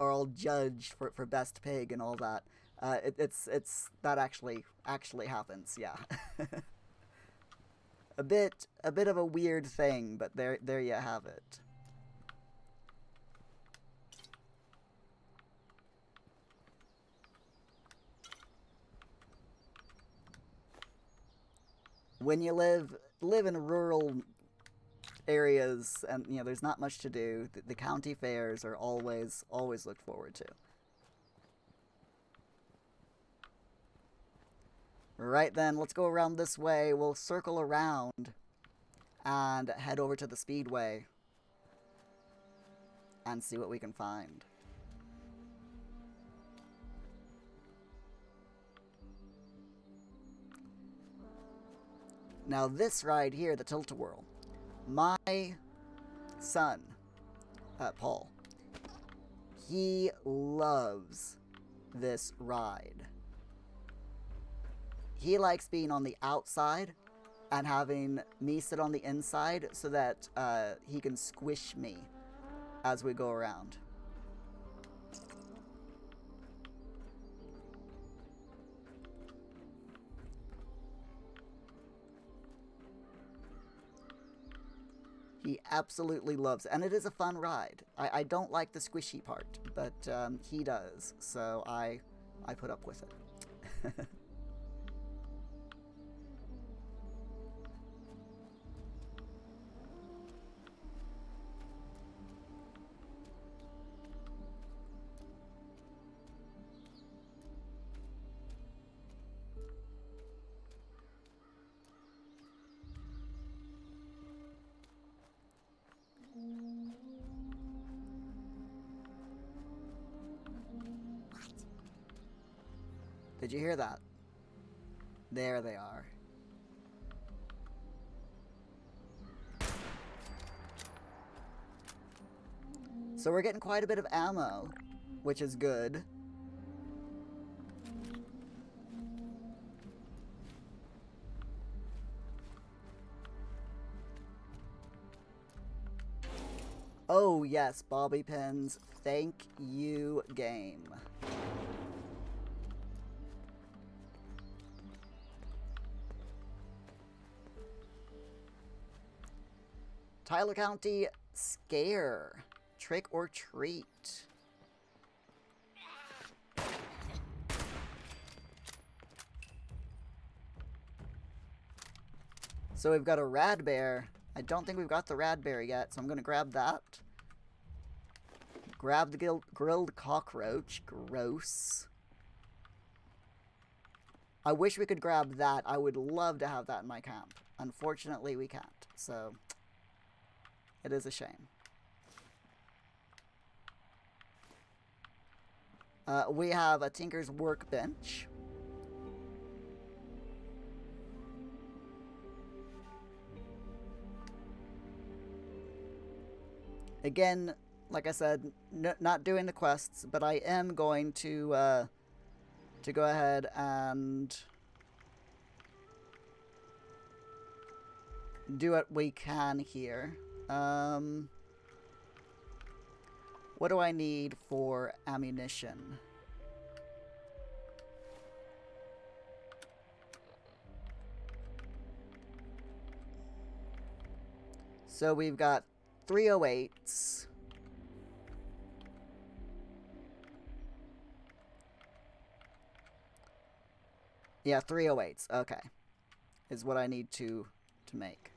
all judged for best pig and all that. It's that actually happens. Yeah. a bit of a weird thing, but there you have it. When you live in rural areas and you know there's not much to do, the county fairs are always looked forward to. Right then, let's go around this way. We'll circle around and head over to the Speedway and see what we can find. Now this ride here, the Tilt-A-Whirl, my son, Paul, he loves this ride. He likes being on the outside and having me sit on the inside so that he can squish me as we go around. He absolutely loves it, and it is a fun ride. I don't like the squishy part, but he does, so I put up with it. Did you hear that? There they are. So we're getting quite a bit of ammo, which is good. Oh yes, bobby pins. Thank you, game. Tyler County Scare. Trick or treat. So we've got a rad bear. I don't think we've got the rad bear yet, so I'm going to grab that. Grab the grilled cockroach. Gross. I wish we could grab that. I would love to have that in my camp. Unfortunately, we can't. So, it is a shame. We have a Tinker's Workbench. Again, like I said, not doing the quests, but I am going to go ahead and do what we can here. What do I need for ammunition? So we've got 308s. Yeah, 308s. Okay. Is what I need to make.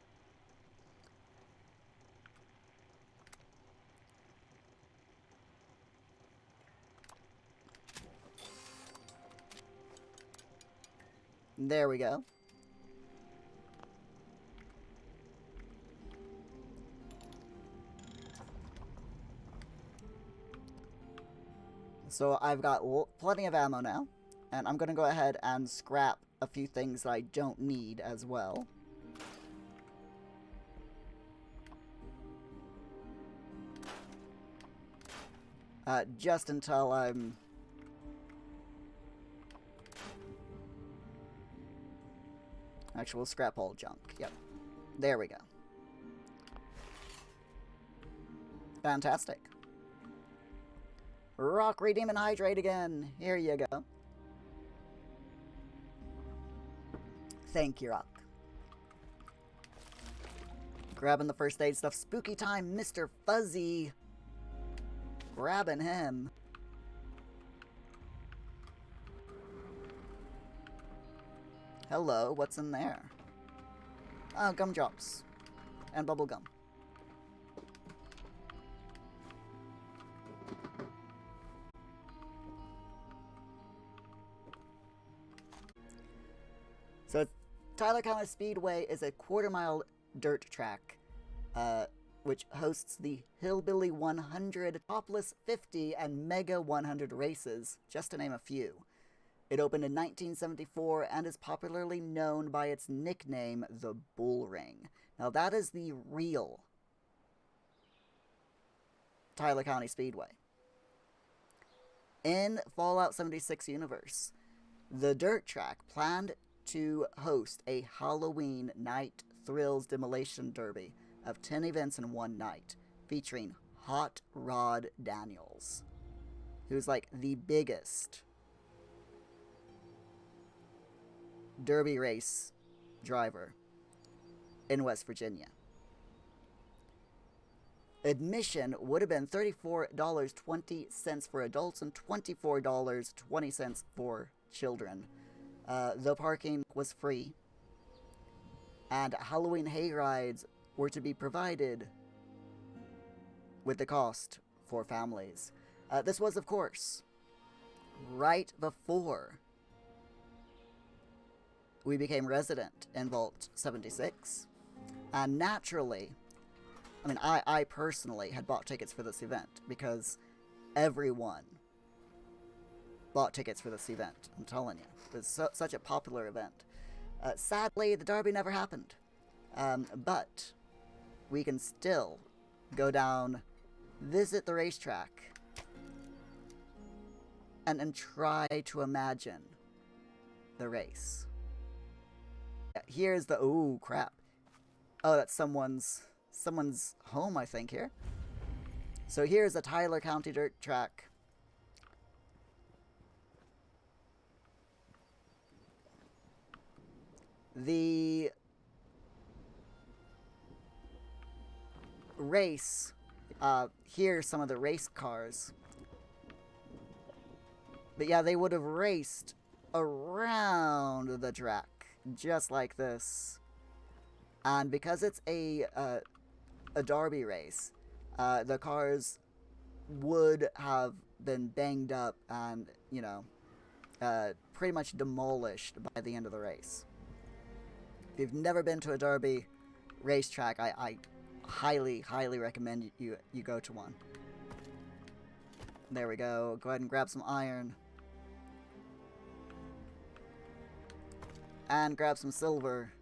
There we go. So I've got plenty of ammo now, and I'm going to go ahead and scrap a few things that I don't need as well. Just until I'm... Actually, we'll scrap all junk. Yep. There we go. Fantastic. Rock, redeem, and hydrate again. Here you go. Thank you, Rock. Grabbing the first aid stuff. Spooky time, Mr. Fuzzy. Grabbing him. Hello, what's in there? Oh, gumdrops. And bubble gum. So, Tyler County Speedway is a quarter-mile dirt track, which hosts the Hillbilly 100, Topless 50, and Mega 100 races, just to name a few. It opened in 1974 and is popularly known by its nickname, the Bull Ring. Now, that is the real Tyler County Speedway. In Fallout 76 universe, the dirt track, planned to host a Halloween Night Thrills Demolition Derby of 10 events in one night, featuring Hot Rod Daniels, who's like the biggest derby race driver in West Virginia. Admission would have been $34.20 for adults and $24.20 for children. The parking was free, and Halloween hay rides were to be provided with the cost for families. This was, of course, right before we became resident in Vault 76, and naturally, I mean, I personally had bought tickets for this event because everyone bought tickets for this event. I'm telling you, it was such a popular event. Sadly, the derby never happened, but we can still go down, visit the racetrack, and try to imagine the race. Here's the, ooh, crap. Oh, that's someone's home, I think, here. So here's a Tyler County dirt track. The race, here's some of the race cars. But yeah, they would have raced around the track, just like this. And because it's a derby race, the cars would have been banged up and, you know, pretty much demolished by the end of the race. If you've never been to a derby racetrack, I highly, highly recommend you go to one. There we go. Go ahead and grab some iron. And grab some silver.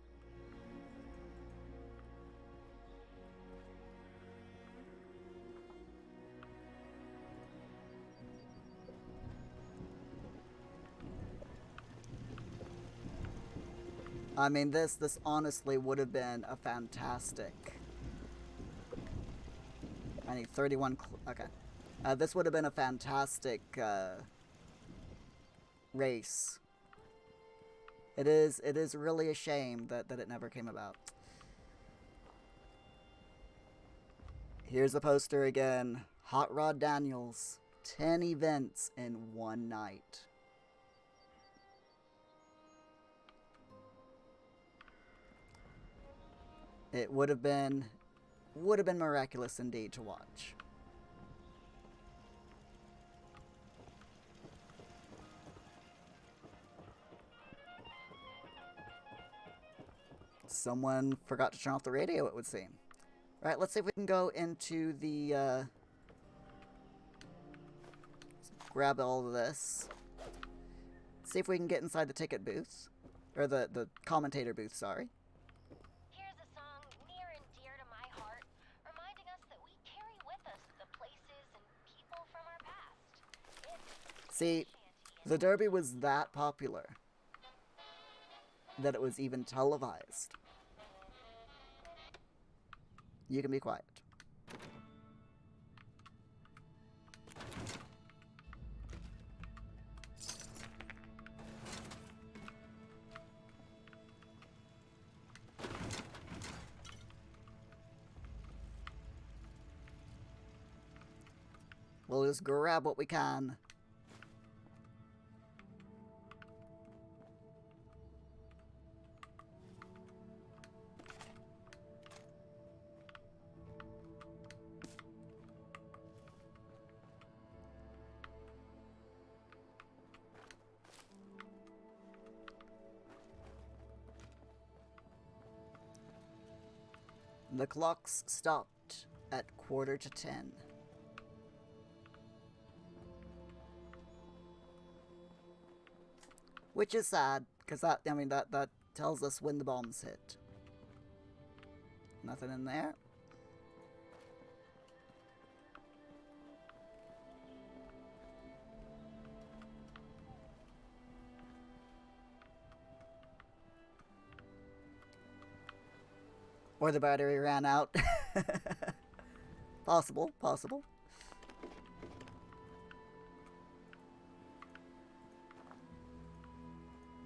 I mean, this honestly would have been a fantastic... I need 31... okay. This would have been a fantastic race. It is really a shame that it never came about. Here's a poster again. Hot Rod Daniels. 10 events in one night. It would have been miraculous indeed to watch. Someone forgot to turn off the radio, it would seem. Right, let's see if we can go into the, grab all of this. See if we can get inside the ticket booth. Or the commentator booth, sorry. Here's a song near and dear to my heart, reminding us that we carry with us the places and people from our past. See, the Derby was that popular that it was even televised. You can be quiet. We'll just grab what we can. The clocks stopped at 10:15. Which is sad, because that tells us when the bombs hit. Nothing in there. Or the battery ran out. Possible, possible.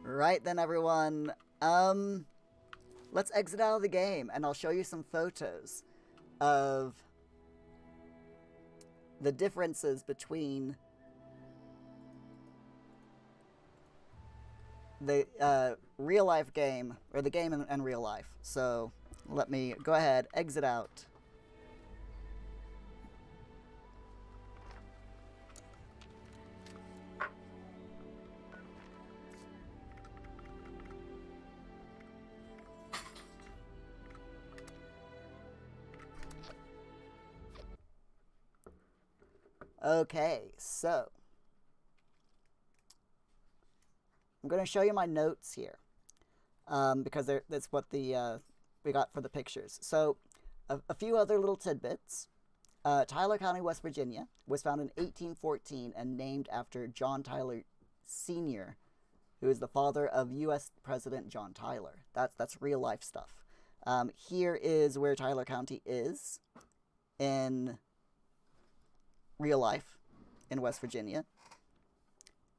Right then, everyone. Let's exit out of the game, and I'll show you some photos of the differences between the real-life game, or the game and real life. So, let me go ahead, exit out. Okay, so I'm going to show you my notes here, because that's what the we got for the pictures. So, a few other little tidbits. Tyler County, West Virginia, was founded in 1814 and named after John Tyler Sr., who is the father of U.S. President John Tyler. That's real life stuff. Here is where Tyler County is in real life in West Virginia.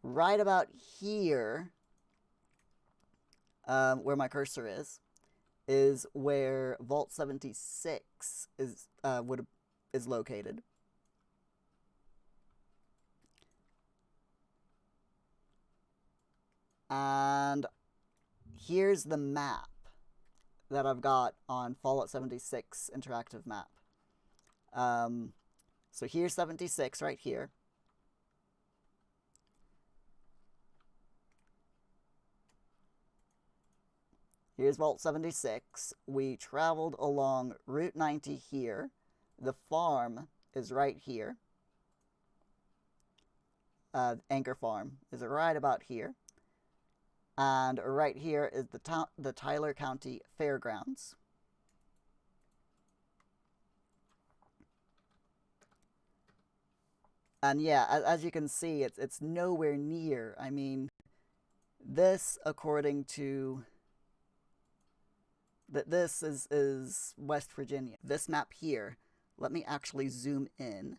Right about here, where my cursor is where Vault 76 is located. And here's the map that I've got on Fallout 76 interactive map. So here's 76 right here. Here's Vault 76. We traveled along Route 90 here. The farm is right here. Anchor Farm is right about here. And right here is the Tyler County Fairgrounds. And yeah, as you can see, it's nowhere near. I mean, this, according to this is West Virginia. This map here, let me actually zoom in.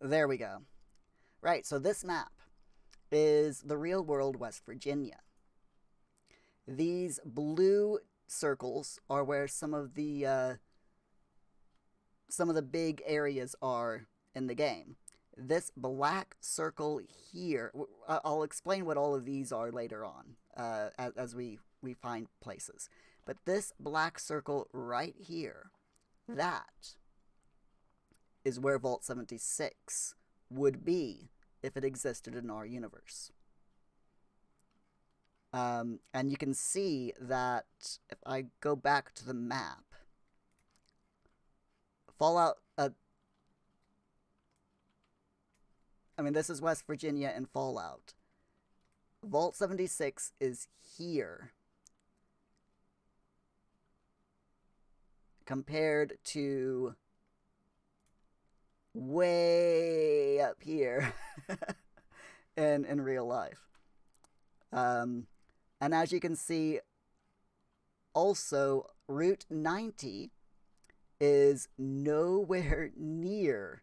There we go. Right, so this map is the real world West Virginia. These blue circles are where some of the big areas are in the game. This black circle here, I'll explain what all of these are later on, as we find places. But this black circle right here, that is where Vault 76 would be if it existed in our universe. And you can see that if I go back to the map, Fallout, I mean, this is West Virginia and Fallout. Vault 76 is here compared to way up here in real life. And as you can see, also, Route 90 is nowhere near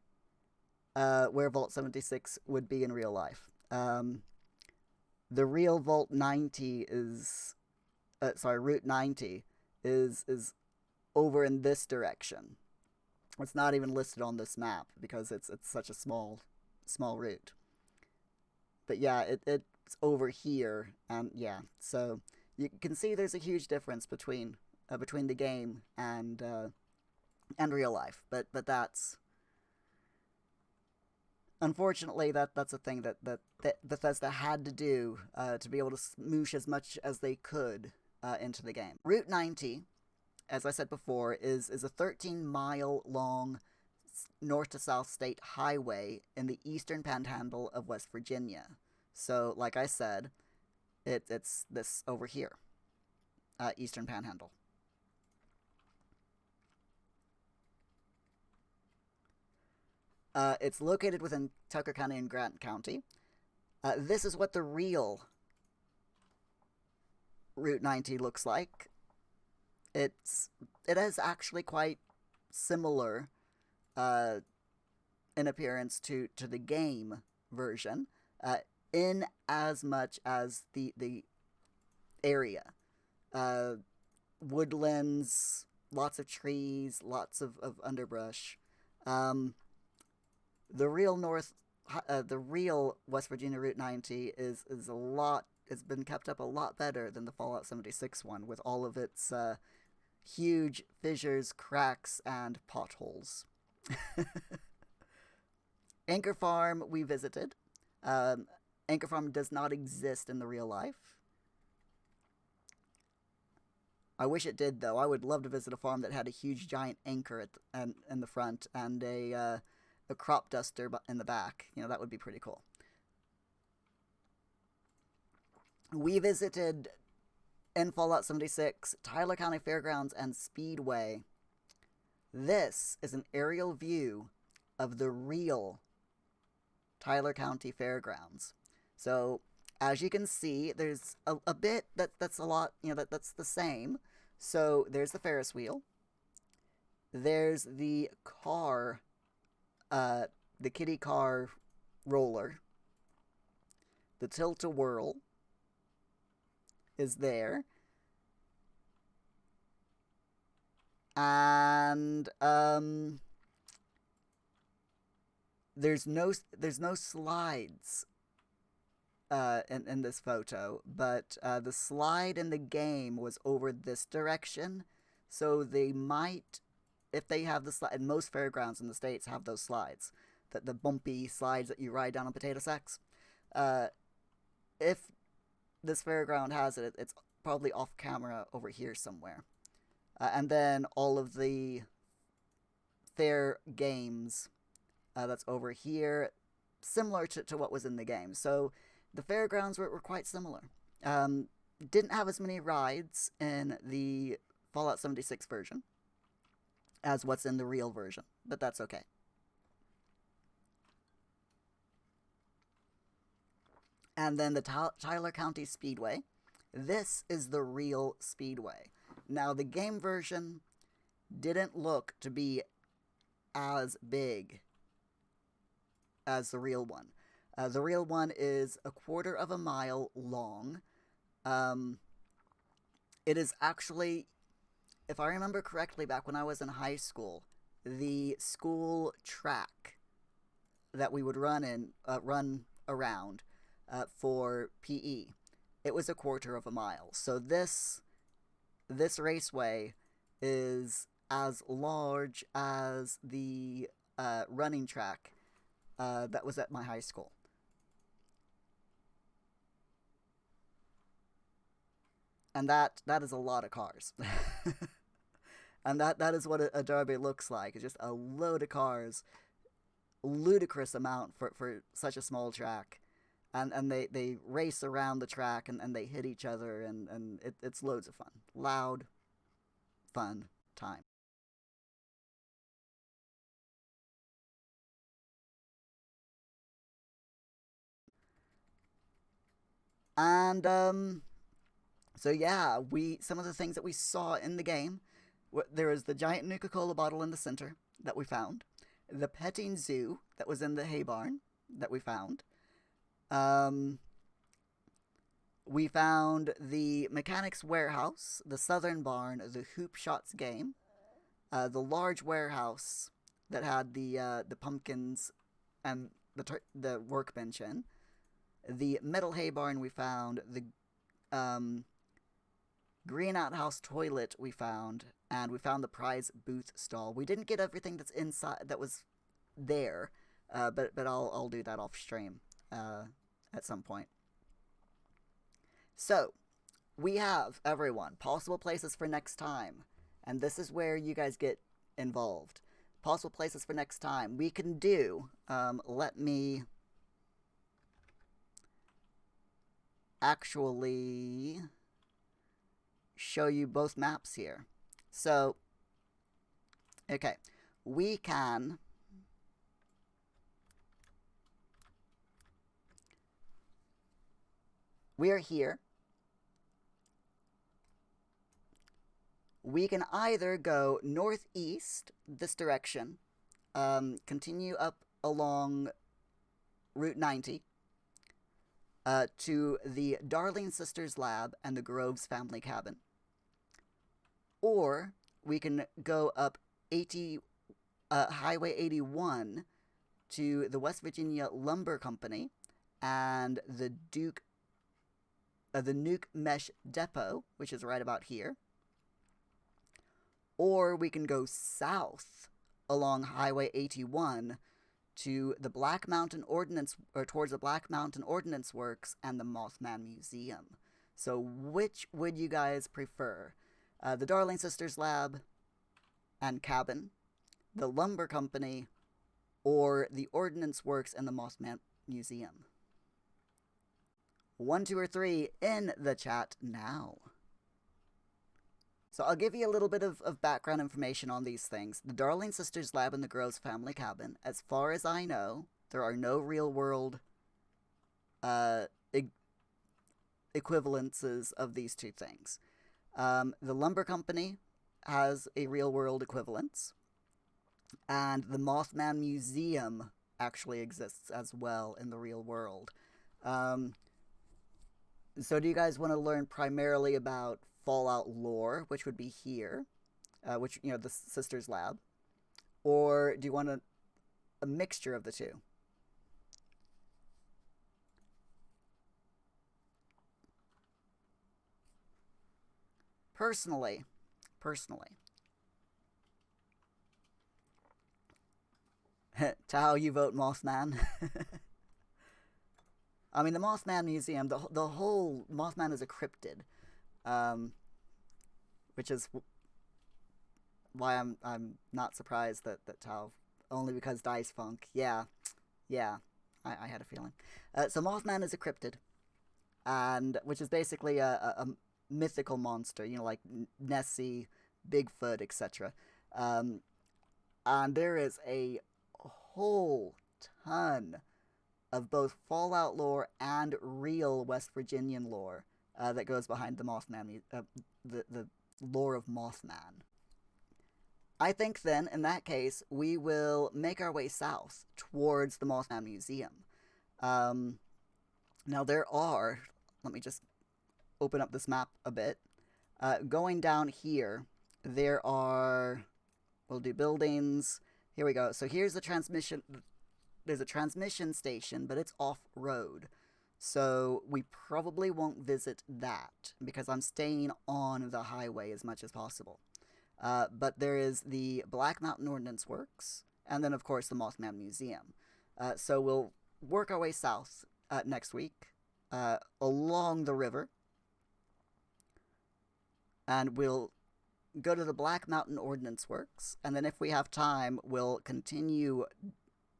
where Vault 76 would be in real life. The real Vault 90 is... Route 90 is over in this direction. It's not even listed on this map because it's such a small route. But yeah, it's over here, and yeah, so you can see there's a huge difference between the game and real life. But that's unfortunately that's a thing that Bethesda had to do to be able to smoosh as much as they could into the game. Route 90, as I said before, is a 13-mile long north to south state highway in the eastern panhandle of West Virginia. So, like I said, it's this over here, eastern panhandle. It's located within Tucker County and Grant County. This is what the real Route 90 looks like. It is actually quite similar in appearance to the game version, in as much as the area. Woodlands, lots of trees, lots of underbrush. The real West Virginia Route 90 is a lot. It's been kept up a lot better than the Fallout 76 one, with all of its huge fissures, cracks, and potholes. Anchor Farm we visited. Anchor Farm does not exist in the real life. I wish it did, though. I would love to visit a farm that had a huge giant anchor in the front and a crop duster in the back. You know, that would be pretty cool. We visited, in Fallout 76, Tyler County Fairgrounds and Speedway. This is an aerial view of the real Tyler County Fairgrounds. So, as you can see, there's a bit that's a lot, you know, that's the same. So, there's the Ferris wheel. There's the car, the kiddie car roller. The tilt-a-whirl is there. And there's no slides in this photo, but the slide in the game was over this direction, so they might, if they have the slide, and most fairgrounds in the States have those slides, the bumpy slides that you ride down on potato sacks. If this fairground has it, it's probably off camera over here somewhere. And then all of the fair games, that's over here, similar to what was in the game. So the fairgrounds were quite similar. Didn't have as many rides in the Fallout 76 version as what's in the real version, but that's okay. And then the Tyler County Speedway. This is the real Speedway. Now, the game version didn't look to be as big as the real one. The real one is 1/4 of a mile long. It is actually, if I remember correctly, back when I was in high school, the school track that we would run around for PE, it was 1/4 of a mile. So this raceway is as large as the running track that was at my high school. And that is a lot of cars. And that is what a derby looks like. It's just a load of cars. Ludicrous amount for such a small track. And they race around the track and they hit each other, and it's loads of fun. Loud, fun time. And so yeah, some of the things that we saw in the game, there was the giant Nuka-Cola bottle in the center that we found, the petting zoo that was in the hay barn that we found. We found the mechanics warehouse, the southern barn, the hoop shots game, the large warehouse that had the pumpkins and the workbench in, the metal hay barn we found, the green outhouse toilet we found, and we found the prize booth stall. We didn't get everything that's inside that was there, but I'll do that off stream at some point. So, we have, everyone, possible places for next time. And this is where you guys get involved. Possible places for next time. We can do, let me actually show you both maps here. So, okay, we are here. we can either go northeast this direction, continue up along Route 90 to the Darling Sisters Lab and the Groves family cabin. Or we can go up Highway 81 to the West Virginia Lumber Company and the Nuke Mesh Depot, which is right about here. Or we can go south along Highway 81 to the Black Mountain Ordnance, or towards the Black Mountain Ordnance Works and the Mothman Museum. So which would you guys prefer? The Darling Sisters Lab and Cabin, the Lumber Company, or the Ordnance Works and the Mothman Museum? 1, 2, or 3 in the chat now. So I'll give you a little bit of background information on these things. The Darling Sisters Lab and the Groves family cabin, as far as I know, there are no real-world equivalences of these two things. The Lumber Company has a real-world equivalence, and the Mothman Museum actually exists as well in the real world. So do you guys want to learn primarily about Fallout lore, which would be here, which, you know, the Sisters Lab, or do you want a mixture of the two? Personally, Tao, you vote Mothman. I mean, the Mothman Museum, the whole Mothman is a cryptid, which is why I'm not surprised that Tao, only because Dice Funk, yeah, I had a feeling. So Mothman is a cryptid, and which is basically a mythical monster, you know, like Nessie, Bigfoot, etc. And there is a whole ton of both Fallout lore and real West Virginian lore that goes behind the Mothman, the lore of Mothman. I think then, in that case, we will make our way south towards the Mothman Museum. Now there are, let me just open up this map a bit. Going down here, there are, we'll do buildings. Here we go. So here's the transmission. There's a transmission station, but it's off-road. So we probably won't visit that because I'm staying on the highway as much as possible. But there is the Black Mountain Ordnance Works, and then, of course, the Mothman Museum. So we'll work our way south next week along the river, and we'll go to the Black Mountain Ordnance Works, and then if we have time, we'll continue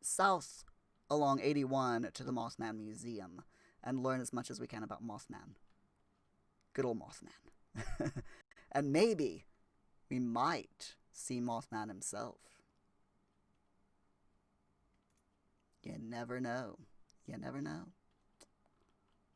south along 81 to the Mothman Museum and learn as much as we can about Mothman. Good old Mothman. And maybe we might see Mothman himself. You never know. You never know.